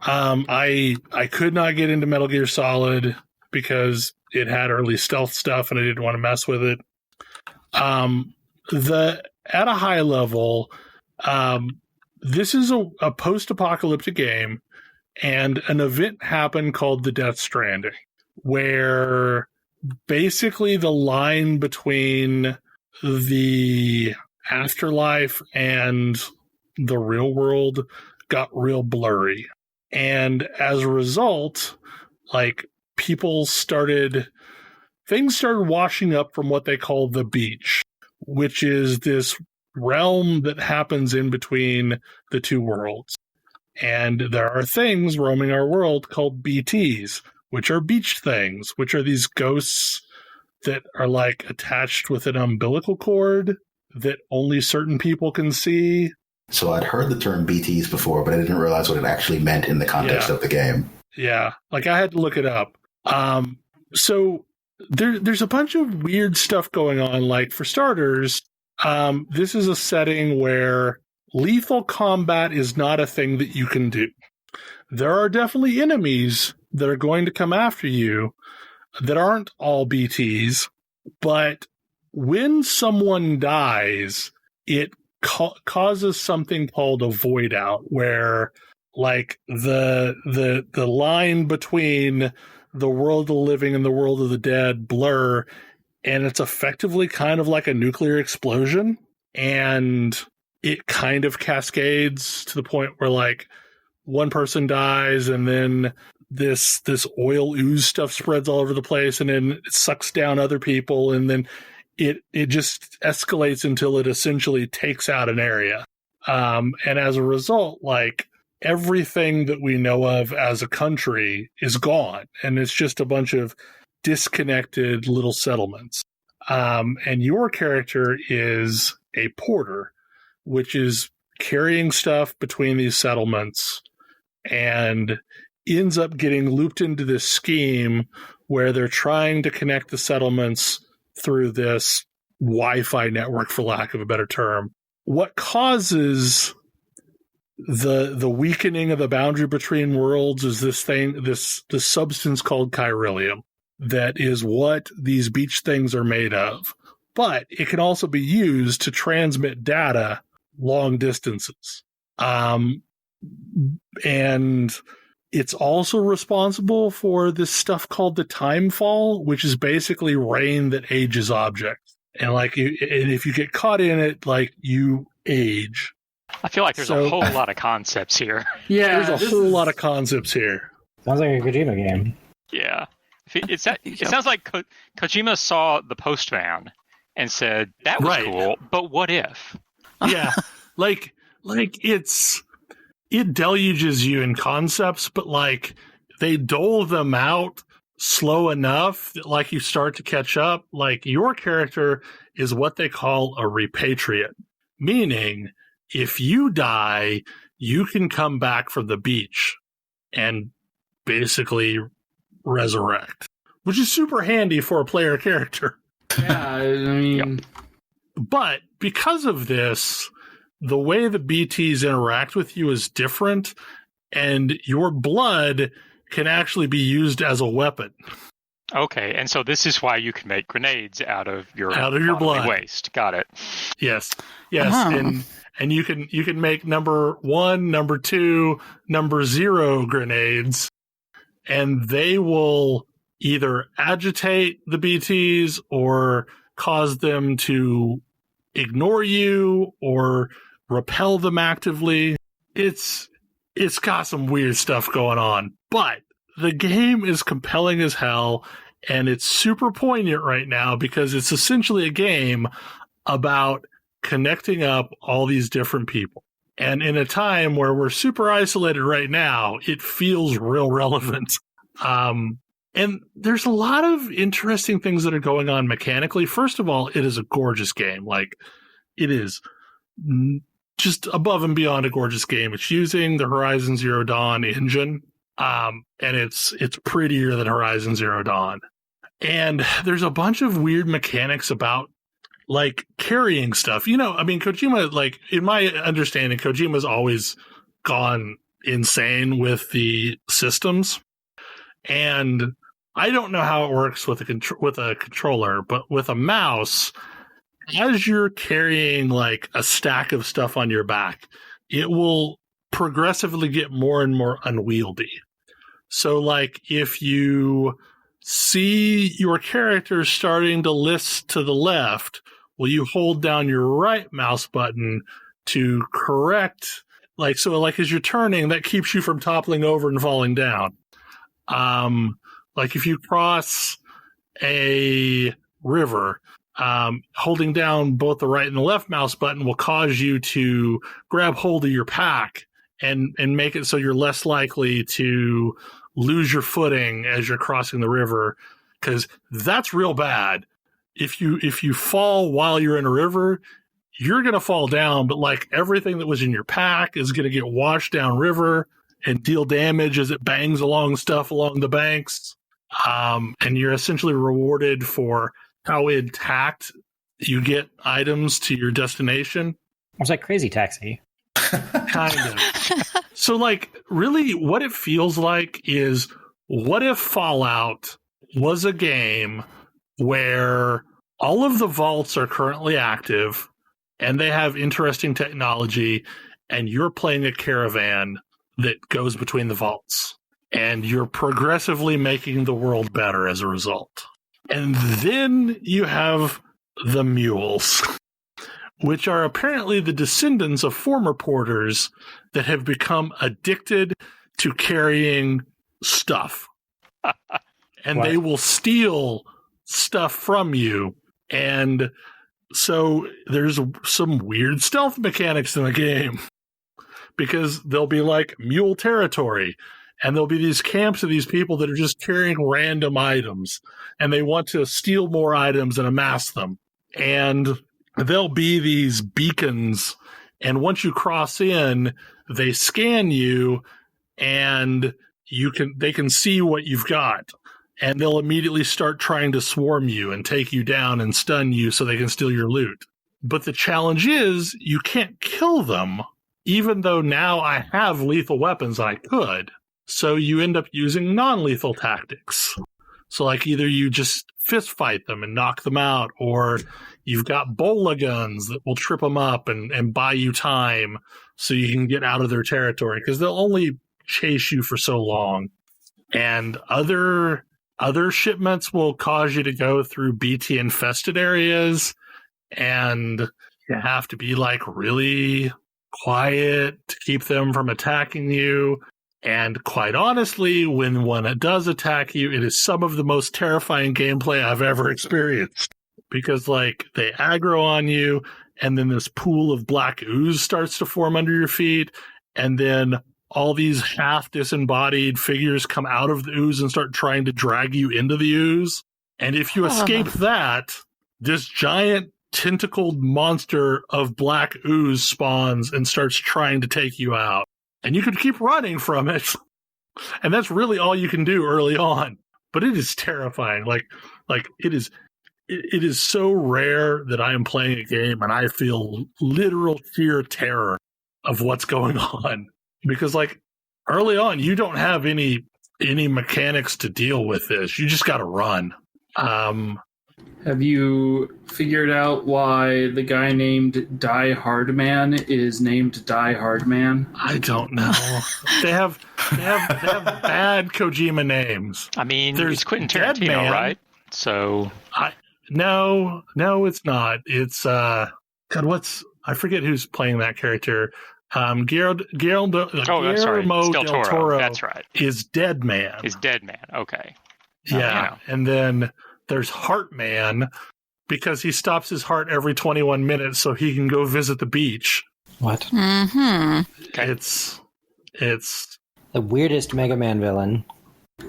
I could not get into Metal Gear Solid because it had early stealth stuff, and I didn't want to mess with it. At a high level, this is a post-apocalyptic game, and an event happened called the Death Stranding, where basically the line between the afterlife and the real world got real blurry. And as a result, things started washing up from what they call the beach, which is this realm that happens in between the two worlds. And there are things roaming our world called BTs, which are beach things, which are these ghosts that are attached with an umbilical cord that only certain people can see. So I'd heard the term BTs before, but I didn't realize what it actually meant in the context of the game. Yeah, I had to look it up. So there's a bunch of weird stuff going on. For starters, this is a setting where lethal combat is not a thing that you can do. There are definitely enemies that are going to come after you that aren't all BTs, but when someone dies, it causes something called a void out, where the line between the world of the living and the world of the dead blur, and it's effectively kind of like a nuclear explosion, and it kind of cascades to the point where one person dies, and then this oil ooze stuff spreads all over the place, and then it sucks down other people, and then it just escalates until it essentially takes out an area. And as a result, everything that we know of as a country is gone, and it's just a bunch of disconnected little settlements. And your character is a porter, which is carrying stuff between these settlements, and ends up getting looped into this scheme where they're trying to connect the settlements through this Wi-Fi network, for lack of a better term. What causes the weakening of the boundary between worlds is this substance called chiralium, that is what these beach things are made of. But it can also be used to transmit data long distances. And it's also responsible for this stuff called the time fall, which is basically rain that ages objects. And and if you get caught in it, you age. I feel like there's a whole lot of concepts here. Yeah, there's a whole lot of concepts here. Sounds like a Kojima game. Yeah. It sounds like Kojima saw the Postman and said, that was cool, but what if? Yeah. It deluges you in concepts, but they dole them out slow enough that you start to catch up. Your character is what they call a repatriate, meaning if you die, you can come back from the beach and basically resurrect, which is super handy for a player character. Yeah, I mean... But because of this, the way the BTs interact with you is different, and your blood can actually be used as a weapon. Okay, and so this is why you can make grenades out of your blood waste. Got it. Yes, and you can make number 1, number 2, number 0 grenades, and they will either agitate the BTs or cause them to ignore you or repel them actively. It's got some weird stuff going on, but the game is compelling as hell, and it's super poignant right now because it's essentially a game about connecting up all these different people. And in a time where we're super isolated right now, it feels real relevant. And there's a lot of interesting things that are going on mechanically. First of all, it is a gorgeous game. Like, it is just above and beyond a gorgeous game. It's using the Horizon Zero Dawn engine, and it's prettier than Horizon Zero Dawn. And there's a bunch of weird mechanics about, like, carrying stuff. You know, I mean, Kojima, like, in my understanding, Kojima's always gone insane with the systems. And I don't know how it works with a controller, but with a mouse, as you're carrying like a stack of stuff on your back, it will progressively get more and more unwieldy. So, like, if you see your character starting to list to the left, well, you hold down your right mouse button to correct, like, so like as you're turning, that keeps you from toppling over and falling down. Like if you cross a river, holding down both the right and the left mouse button will cause you to grab hold of your pack and make it so you're less likely to lose your footing as you're crossing the river, because that's real bad. If you fall while you're in a river, you're going to fall down, but like everything that was in your pack is going to get washed down river and deal damage as it bangs along stuff along the banks. And you're essentially rewarded for how intact you get items to your destination. It's like Crazy Taxi. Kind of. So, like, really what it feels like is, what if Fallout was a game where all of the vaults are currently active and they have interesting technology, and you're playing a caravan that goes between the vaults, and you're progressively making the world better as a result. And then you have the mules, which are apparently the descendants of former porters that have become addicted to carrying stuff. And What? they will steal stuff from you. And so there's some weird stealth mechanics in the game, because there'll be like mule territory, and there'll be these camps of these people that are just carrying random items, and they want to steal more items and amass them. And there'll be these beacons, and once you cross in, they scan you, and they can see what you've got, and they'll immediately start trying to swarm you and take you down and stun you so they can steal your loot. But the challenge is, you can't kill them, even though now I have lethal weapons I could. So you end up using non-lethal tactics. So, like, either you just fist fight them and knock them out, or you've got bola guns that will trip them up and buy you time so you can get out of their territory, because they'll only chase you for so long. And other shipments will cause you to go through BT infested areas, and you have to be like really quiet to keep them from attacking you. And quite honestly, when one does attack you, it is some of the most terrifying gameplay I've ever experienced. Because, like, they aggro on you, and then this pool of black ooze starts to form under your feet, and then all these half-disembodied figures come out of the ooze and start trying to drag you into the ooze. And if you escape that, this giant tentacled monster of black ooze spawns and starts trying to take you out. And you can keep running from it. And that's really all you can do early on. But it is terrifying. Like it is so rare that I am playing a game and I feel literal sheer terror of what's going on. Because, like, early on, you don't have any mechanics to deal with this. You just got to run. Have you figured out why the guy named Die Hard Man is named Die Hard Man? I don't know. They have bad Kojima names. I mean, There's it's Quentin Dead Tarantino, Man. right? So No, it's not. It's God, I forget who's playing that character. Guillermo I'm sorry. It's del Toro That's right. is Dead Man. Is Dead Man. Okay. Yeah. And then there's Heart Man because he stops his heart every 21 minutes so he can go visit the beach. What? Mm-hmm. Okay. It's The weirdest Mega Man villain.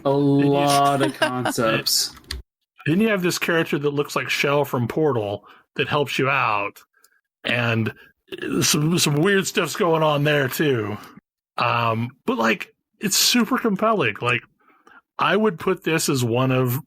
A lot of concepts. Then you have this character that looks like Shell from Portal that helps you out, and some weird stuff's going on there too. But like, it's super compelling. Like, I would put this as one of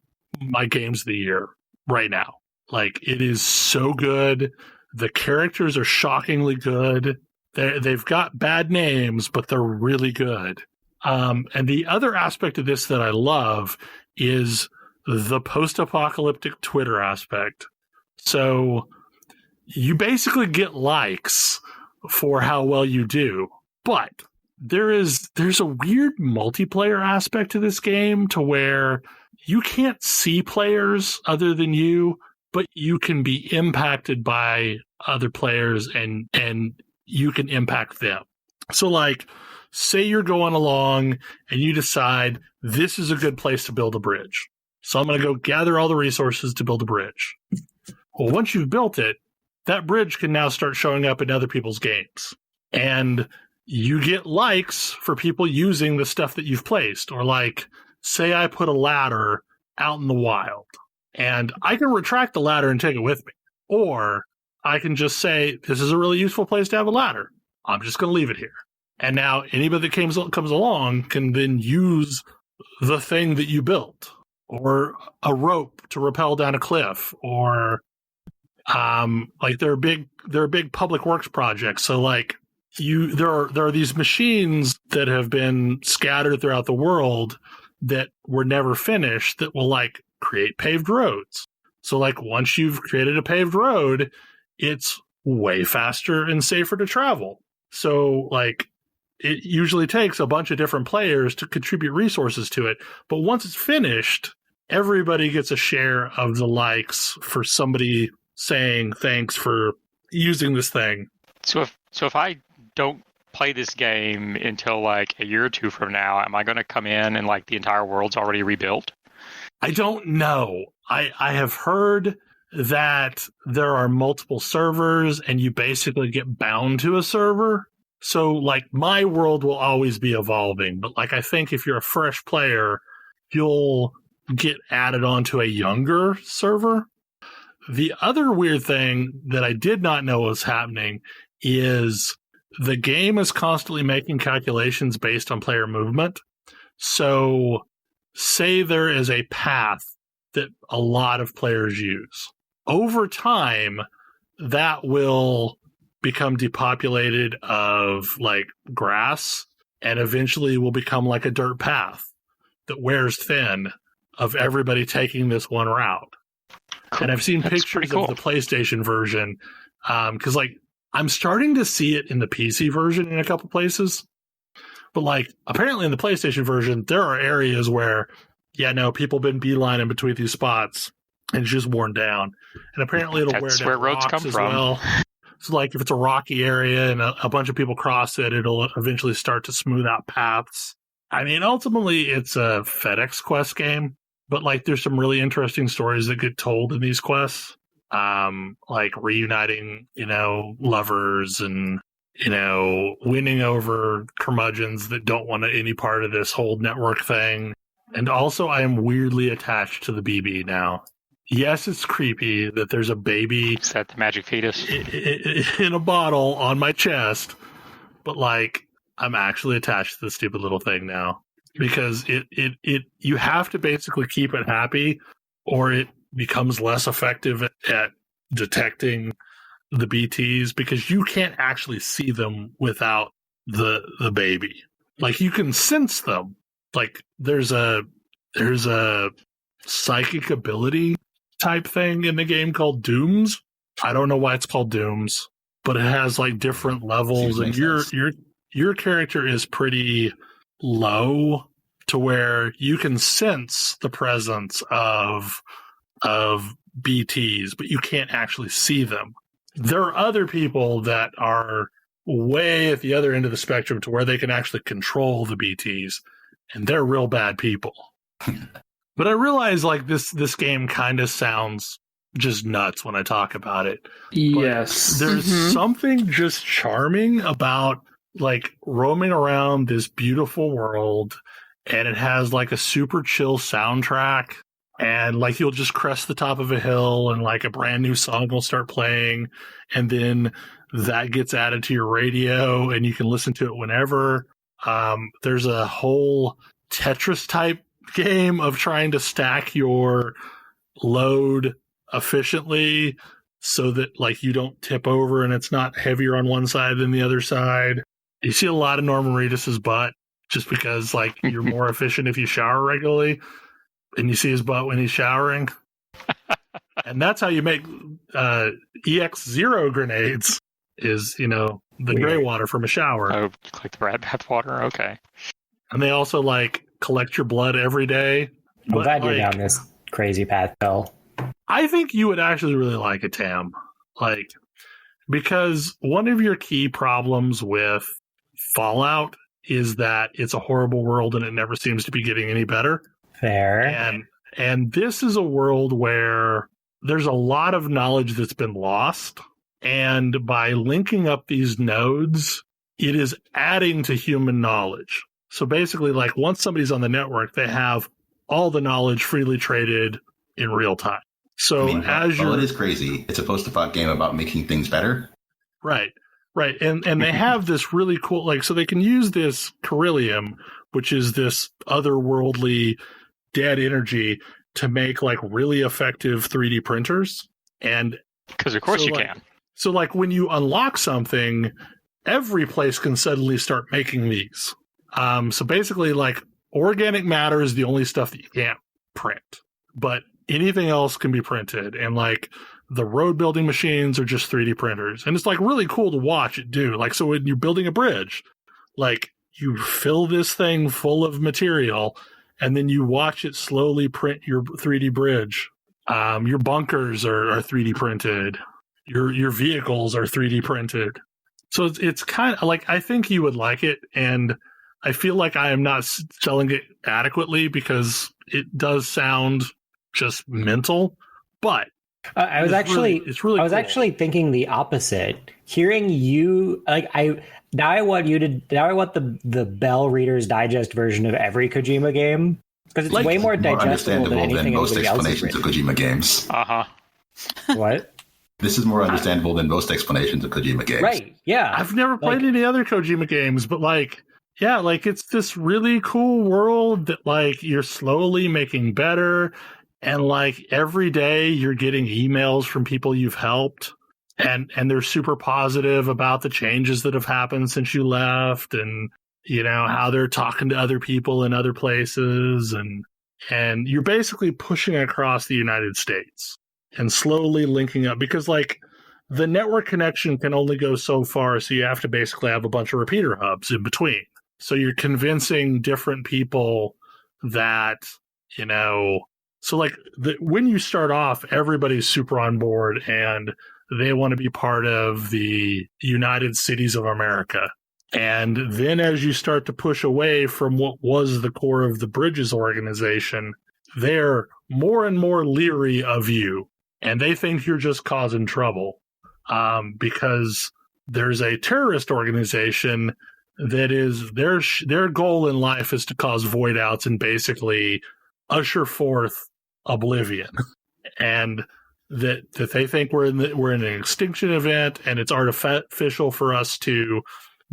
my games of the year right now. Like, it is so good. The characters are shockingly good. They've got bad names, but they're really good. And the other aspect of this that I love is the post-apocalyptic Twitter aspect. So you basically get likes for how well you do, but there's a weird multiplayer aspect to this game to where you can't see players other than you, but you can be impacted by other players and you can impact them. So like, say you're going along and you decide this is a good place to build a bridge. So I'm going to go gather all the resources to build a bridge. Well, once you've built it, that bridge can now start showing up in other people's games. And you get likes for people using the stuff that you've placed. Or like, say I put a ladder out in the wild and I can retract the ladder and take it with me. Or I can just say, this is a really useful place to have a ladder. I'm just going to leave it here. And now anybody that comes along can then use the thing that you built, or a rope to rappel down a cliff, or like there are big public works projects. So like there are these machines that have been scattered throughout the world that were never finished that will like create paved roads. So like once you've created a paved road, it's way faster and safer to travel. So like, it usually takes a bunch of different players to contribute resources to it. But once it's finished, everybody gets a share of the likes for somebody saying thanks for using this thing. So if I don't play this game until like a year or two from now, am I going to come in and like the entire world's already rebuilt? I don't know. I have heard that there are multiple servers and you basically get bound to a server. So, like, my world will always be evolving, but, like, I think if you're a fresh player, you'll get added onto a younger server. The other weird thing that I did not know was happening is the game is constantly making calculations based on player movement. So, say there is a path that a lot of players use. Over time, that will become depopulated of like grass and eventually will become like a dirt path that wears thin of everybody taking this one route. Cool. And I've seen pictures of the PlayStation version because like I'm starting to see it in the PC version in a couple places, but like apparently in the PlayStation version there are areas where people been beelining between these spots and it's just worn down, and apparently it'll wear down roads rocks come as from. well. So, like, if it's a rocky area and a bunch of people cross it, it'll eventually start to smooth out paths. I mean, ultimately, it's a FedEx quest game, but, like, there's some really interesting stories that get told in these quests. Like, reuniting, lovers and, winning over curmudgeons that don't want any part of this whole network thing. And also, I am weirdly attached to the BB now. Yes, it's creepy that there's a baby. Is that the magic fetus? In a bottle on my chest. But, like, I'm actually attached to the stupid little thing now. Because you have to basically keep it happy or it becomes less effective at detecting the BTs because you can't actually see them without the baby. Like, you can sense them. Like, there's a psychic ability type thing in the game called Dooms. I don't know why it's called Dooms, but it has like different levels, and your character is pretty low to where you can sense the presence of BTs, but you can't actually see them. There are other people that are way at the other end of the spectrum to where they can actually control the BTs, and they're real bad people. But I realize like this game kind of sounds just nuts when I talk about it. Yes. There's something just charming about like roaming around this beautiful world, and it has like a super chill soundtrack, and like you'll just crest the top of a hill and like a brand new song will start playing, and then that gets added to your radio and you can listen to it whenever. There's a whole Tetris type game of trying to stack your load efficiently so that like you don't tip over and it's not heavier on one side than the other side. You see a lot of Norman Reedus's butt just because like you're more efficient if you shower regularly, and you see his butt when he's showering. And that's how you make EX0 grenades is, you know, the gray water from a shower. Oh, like the rat bath water? Okay. And they also like collect your blood every day. I'm glad you're down this crazy path, Phil. I think you would actually really like it, Tam. Like, because one of your key problems with Fallout is that it's a horrible world and it never seems to be getting any better. Fair. And this is a world where there's a lot of knowledge that's been lost. And by linking up these nodes, it is adding to human knowledge. So basically, like once somebody's on the network, they have all the knowledge freely traded in real time. So it is crazy. It's a post-apoc game about making things better. Right. And they have this really cool, like, so they can use this Corellium, which is this otherworldly dead energy, to make like really effective 3D printers. And because of course you can. So like when you unlock something, every place can suddenly start making these. So basically like organic matter is the only stuff that you can't print, but anything else can be printed. And like the road building machines are just 3D printers. And it's like really cool to watch it do. Like, so when you're building a bridge, like you fill this thing full of material and then you watch it slowly print your 3D bridge. Your bunkers are 3D printed. Your vehicles are 3D printed. So it's kind of like, I think you would like it. And I feel like I am not selling it adequately because it does sound just mental, but I was actually cool. actually thinking the opposite. Hearing you, like I want the Bell Reader's Digest version of every Kojima game because it's like, way more digestible than anything most anybody else has explanations of Kojima games. What? This is more understandable than most explanations of Kojima games. Right? Yeah. I've never played any other Kojima games, but like, yeah, like it's this really cool world that like you're slowly making better. And like every day you're getting emails from people you've helped and they're super positive about the changes that have happened since you left and, you know, how they're talking to other people in other places. And you're basically pushing across the United States and slowly linking up because like the network connection can only go so far. So you have to basically have a bunch of repeater hubs in between. So you're convincing different people that, you know, so like when you start off, everybody's super on board and they want to be part of the United Cities of America. And then as you start to push away from what was the core of the Bridges organization, they're more and more leery of you. And they think you're just causing trouble because there's a terrorist organization that is their goal in life is to cause void outs and basically usher forth oblivion, and that they think we're in an extinction event, and it's artificial for us to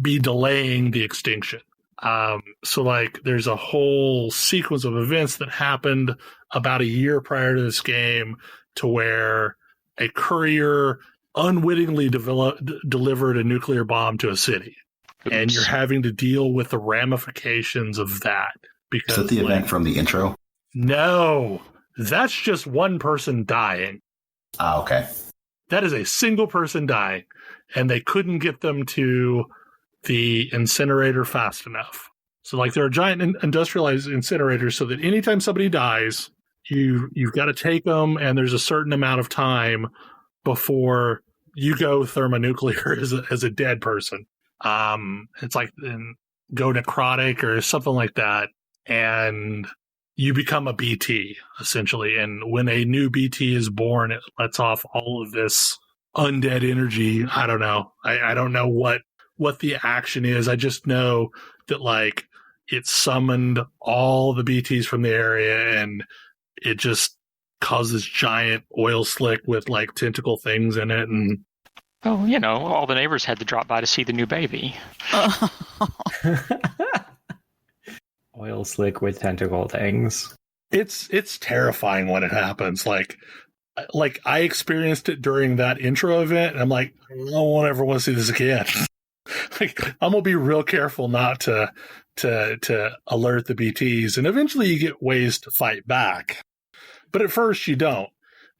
be delaying the extinction. So like there's a whole sequence of events that happened about a year prior to this game, to where a courier unwittingly delivered a nuclear bomb to a city. Oops. And you're having to deal with the ramifications of that. Because, is that the event from the intro? No, that's just one person dying. Ah, okay. That is a single person dying, and they couldn't get them to the incinerator fast enough. So, like, there are giant industrialized incinerators, so that anytime somebody dies, you've got to take them, and there's a certain amount of time before you go thermonuclear as a dead person. It's like go necrotic or something like that, and you become a BT essentially. And when a new BT is born, it lets off all of this undead energy. I don't know. I don't know what the action is. I just know that like it summoned all the BTs from the area, and it just caused this giant oil slick with like tentacle things in it. And oh, all the neighbors had to drop by to see the new baby. Oil slick with tentacle things. It's terrifying when it happens. Like I experienced it during that intro event, and I'm like, no one ever want to see this again. Like, I'm gonna be real careful not to alert the BTs, and eventually you get ways to fight back. But at first you don't.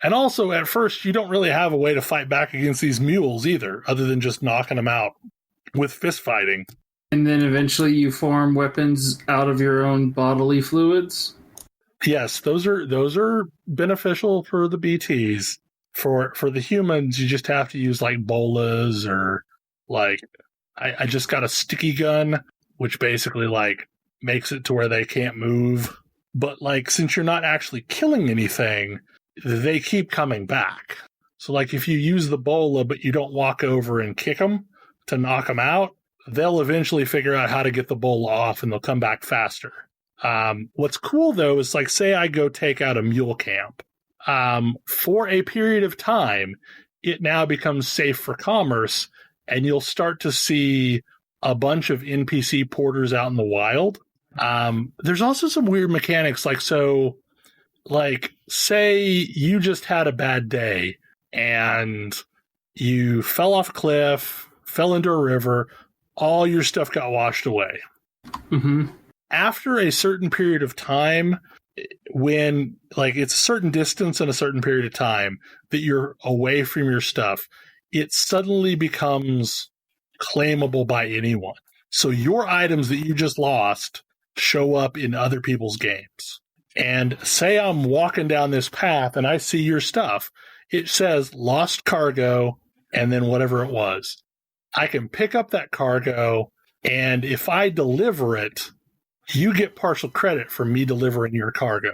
And also at first you don't really have a way to fight back against these mules either, other than just knocking them out with fist fighting. And then eventually you form weapons out of your own bodily fluids? Yes, those are beneficial for the BTs. For the humans, you just have to use like bolas, or like I just got a sticky gun, which basically like makes it to where they can't move. But like, since you're not actually killing anything, they keep coming back. So like, if you use the bola but you don't walk over and kick them to knock them out, they'll eventually figure out how to get the bola off, and they'll come back faster. What's cool though is like, say I go take out a mule camp. For a period of time, it now becomes safe for commerce, and you'll start to see a bunch of NPC porters out in the wild. There's also some weird mechanics, like say you just had a bad day and you fell off a cliff, fell into a river, all your stuff got washed away. Mm-hmm. After a certain period of time, when like it's a certain distance and a certain period of time that you're away from your stuff, it suddenly becomes claimable by anyone. So your items that you just lost show up in other people's games. And say I'm walking down this path and I see your stuff. It says lost cargo and then whatever it was. I can pick up that cargo, and if I deliver it, you get partial credit for me delivering your cargo.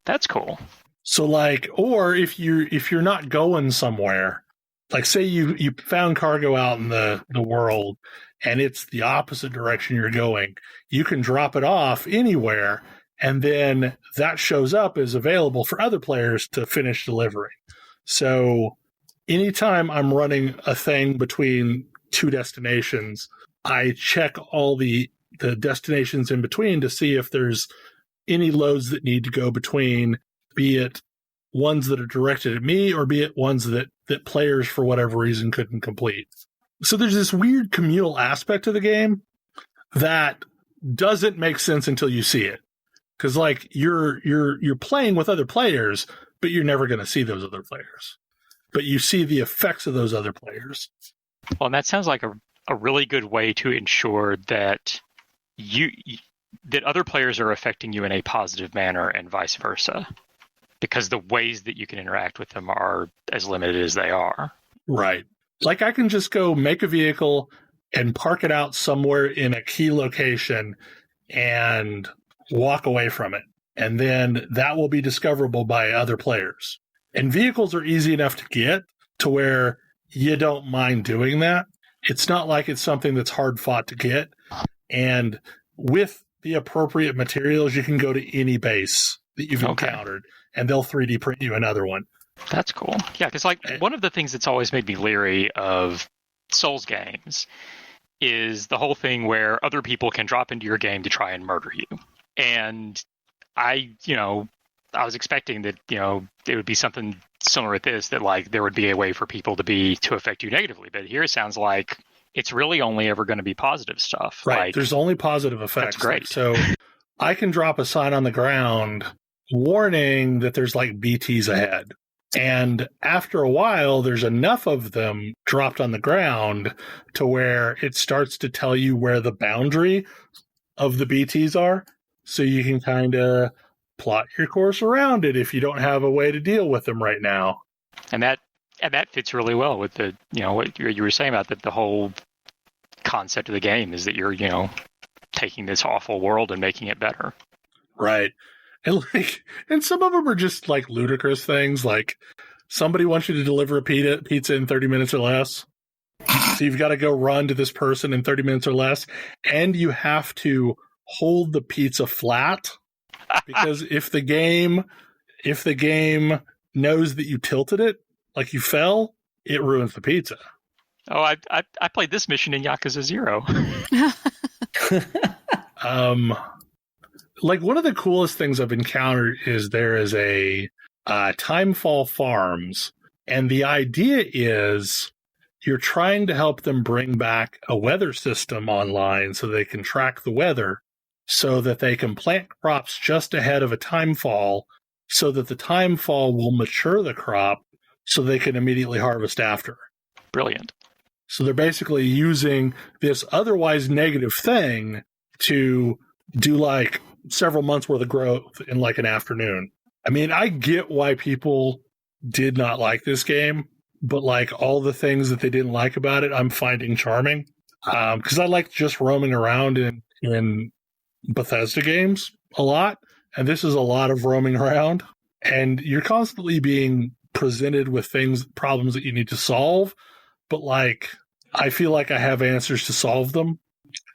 That's cool. So like, or if you're not going somewhere, like say you found cargo out in the world and it's the opposite direction you're going, you can drop it off anywhere, and then that shows up as available for other players to finish delivering. So anytime I'm running a thing between two destinations, I check all the destinations in between to see if there's any loads that need to go between, be it ones that are directed at me or be it ones that players for whatever reason couldn't complete. So there's this weird communal aspect of the game that doesn't make sense until you see it. Because like you're playing with other players, but you're never going to see those other players. But you see the effects of those other players. Well, and that sounds like a really good way to ensure that that other players are affecting you in a positive manner and vice versa, because the ways that you can interact with them are as limited as they are. Right. Like I can just go make a vehicle and park it out somewhere in a key location and walk away from it. And then that will be discoverable by other players. And vehicles are easy enough to get to where you don't mind doing that. It's not like it's something that's hard fought to get. And with the appropriate materials, you can go to any base that you've encountered, and they'll 3D print you another one. That's cool. Yeah, because like one of the things that's always made me leery of Souls games is the whole thing where other people can drop into your game to try and murder you. And I was expecting that, it would be something similar to this, that like there would be a way for people to affect you negatively. But here it sounds like it's really only ever going to be positive stuff. Right. Like, there's only positive effects. That's great. So I can drop a sign on the ground warning that there's like BTs ahead. And after a while, there's enough of them dropped on the ground to where it starts to tell you where the boundary of the BTs are. So you can kind of plot your course around it if you don't have a way to deal with them right now. And that fits really well with the, what you were saying about the whole concept of the game is that you're, taking this awful world and making it better. Right. And some of them are just like ludicrous things, like somebody wants you to deliver a pizza in 30 minutes or less. So you've got to go run to this person in 30 minutes or less, and you have to hold the pizza flat, because if the game knows that you tilted it, like you fell, it ruins the pizza. Oh, I played this mission in Yakuza 0. Like one of the coolest things I've encountered is there is a Timefall Farms, and the idea is you're trying to help them bring back a weather system online so they can track the weather, so that they can plant crops just ahead of a timefall, so that the timefall will mature the crop so they can immediately harvest after. Brilliant. So they're basically using this otherwise negative thing to do like several months worth of growth in like an afternoon. I mean, I get why people did not like this game, but like all the things that they didn't like about it, I'm finding charming. Because I like just roaming around in Bethesda games a lot. And this is a lot of roaming around. And you're constantly being presented with problems that you need to solve. But like, I feel like I have answers to solve them.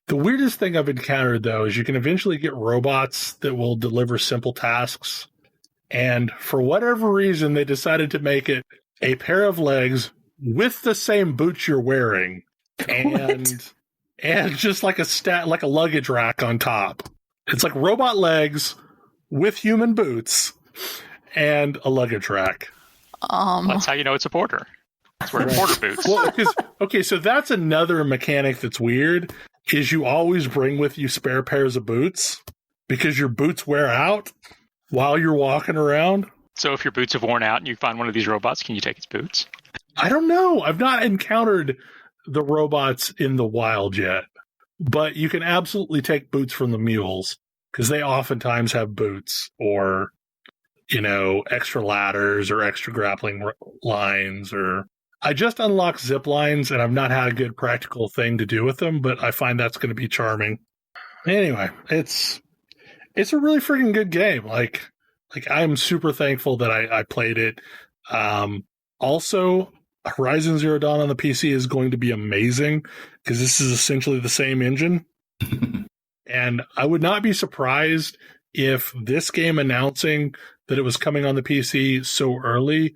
The weirdest thing I've encountered, though, is you can eventually get robots that will deliver simple tasks. And for whatever reason, they decided to make it a pair of legs with the same boots you're wearing, and just like a luggage rack on top. It's like robot legs with human boots and a luggage rack. That's how you know it's a porter. It's wearing porter boots. Well, okay, so that's another mechanic that's weird, is you always bring with you spare pairs of boots because your boots wear out while you're walking around. So if your boots have worn out and you find one of these robots, can you take its boots? I don't know. I've not encountered the robots in the wild yet, but you can absolutely take boots from the mules because they oftentimes have boots or, extra ladders or extra grappling lines. Or I just unlocked zip lines and I've not had a good practical thing to do with them, but I find that's going to be charming. Anyway, it's a really freaking good game. Like I'm super thankful that I played it. Also, Horizon Zero Dawn on the PC is going to be amazing because this is essentially the same engine. And I would not be surprised if this game announcing that it was coming on the PC so early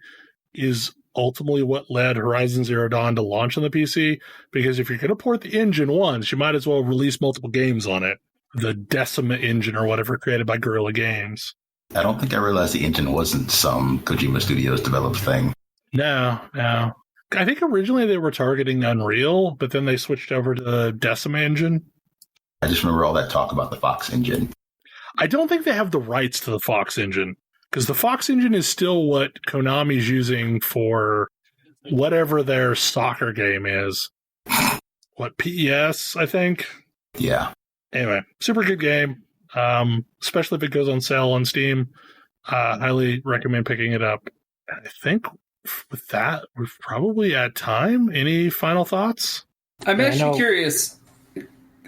is ultimately what led Horizon Zero Dawn to launch on the PC. Because if you're going to port the engine once, you might as well release multiple games on it. The Decima engine or whatever created by Guerrilla Games. I don't think I realized the engine wasn't some Kojima Studios developed thing. No. I think originally they were targeting Unreal, but then they switched over to the Decima engine. I just remember all that talk about the Fox engine. I don't think they have the rights to the Fox engine, because the Fox engine is still what Konami's using for whatever their soccer game is. What, PES, I think? Yeah. Anyway, super good game, especially if it goes on sale on Steam. Highly recommend picking it up. I think with that, we're probably at time. Any final thoughts? I'm actually curious.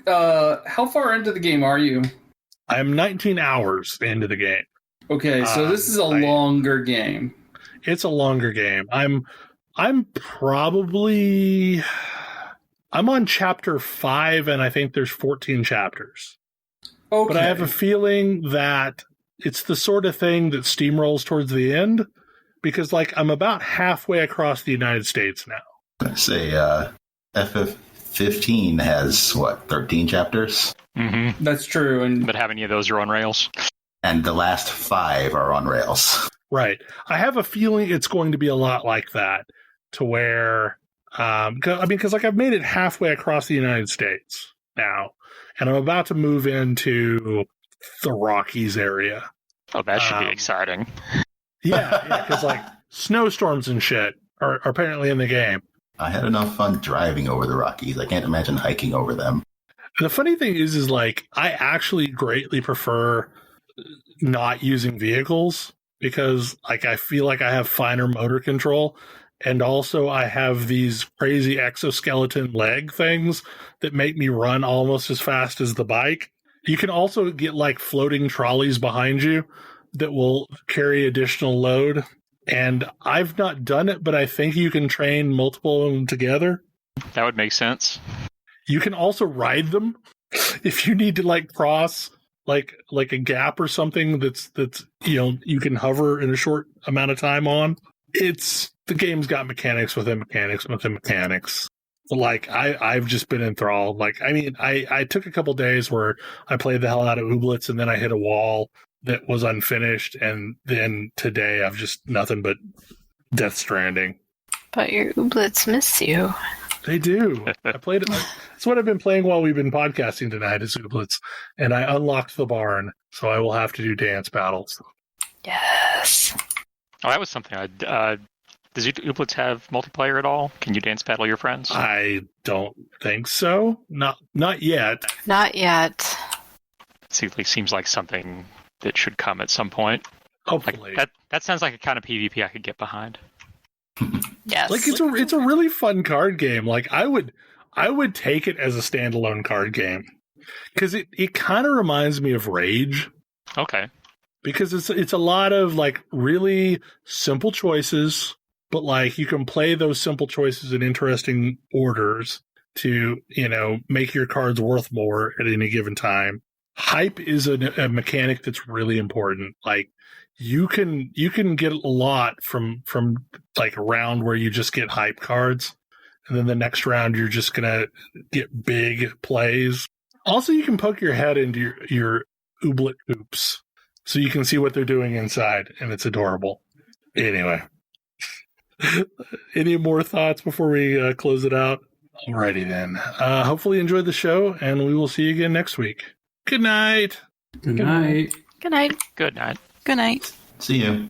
How far into the game are you? I'm 19 hours into the game. Okay, so this is a longer game. It's a longer game. I'm on chapter 5, and I think there's 14 chapters. Okay. But I have a feeling that it's the sort of thing that steamrolls towards the end, because I'm about halfway across the United States now. Let's say FF15 has 13 chapters? Mm-hmm. That's true. But how many of those are on rails? And the last 5 are on rails. Right. I have a feeling it's going to be a lot like that, to where, because I've made it halfway across the United States now, and I'm about to move into the Rockies area. Oh, that should be exciting. Yeah, because snowstorms and shit are apparently in the game. I had enough fun driving over the Rockies. I can't imagine hiking over them. The funny thing is I actually greatly prefer not using vehicles, because I feel like I have finer motor control, And also I have these crazy exoskeleton leg things that make me run almost as fast as the bike. You can also get like floating trolleys behind you that will carry additional load. And I've not done it, but I think you can train multiple of them together. That would make sense. You can also ride them if you need to like cross like a gap or something that's you can hover in a short amount of time on. The game's got mechanics within mechanics within mechanics. Like I've just been enthralled. Like I took a couple days where I played the hell out of Ooblets and then I hit a wall that was unfinished, and then today I've just nothing but Death Stranding. But your Ooblets miss you. They do. I played it. That's what I've been playing while we've been podcasting tonight is Ooblets, and I unlocked the barn, so I will have to do dance battles. Yes. Oh, that was something does Ooblets have multiplayer at all? Can you dance battle your friends? I don't think so. Not yet. Not yet. Seems like something that should come at some point. Hopefully. Like, that sounds like a kind of PvP I could get behind. Yes. Like it's a really fun card game. Like I would take it as a standalone card game because it kind of reminds me of Rage. Okay. Because it's a lot of like really simple choices, but like you can play those simple choices in interesting orders to make your cards worth more at any given time. Hype is a mechanic that's really important. Like you can get a lot from like a round where you just get hype cards, and then the next round you're just gonna get big plays. Also, you can poke your head into your Ooblet hoops so you can see what they're doing inside, and it's adorable. Anyway, any more thoughts before we close it out? Alrighty then. Hopefully you enjoyed the show, and we will see you again next week. Good night. Good night. Good night. Good night. Good night. See you.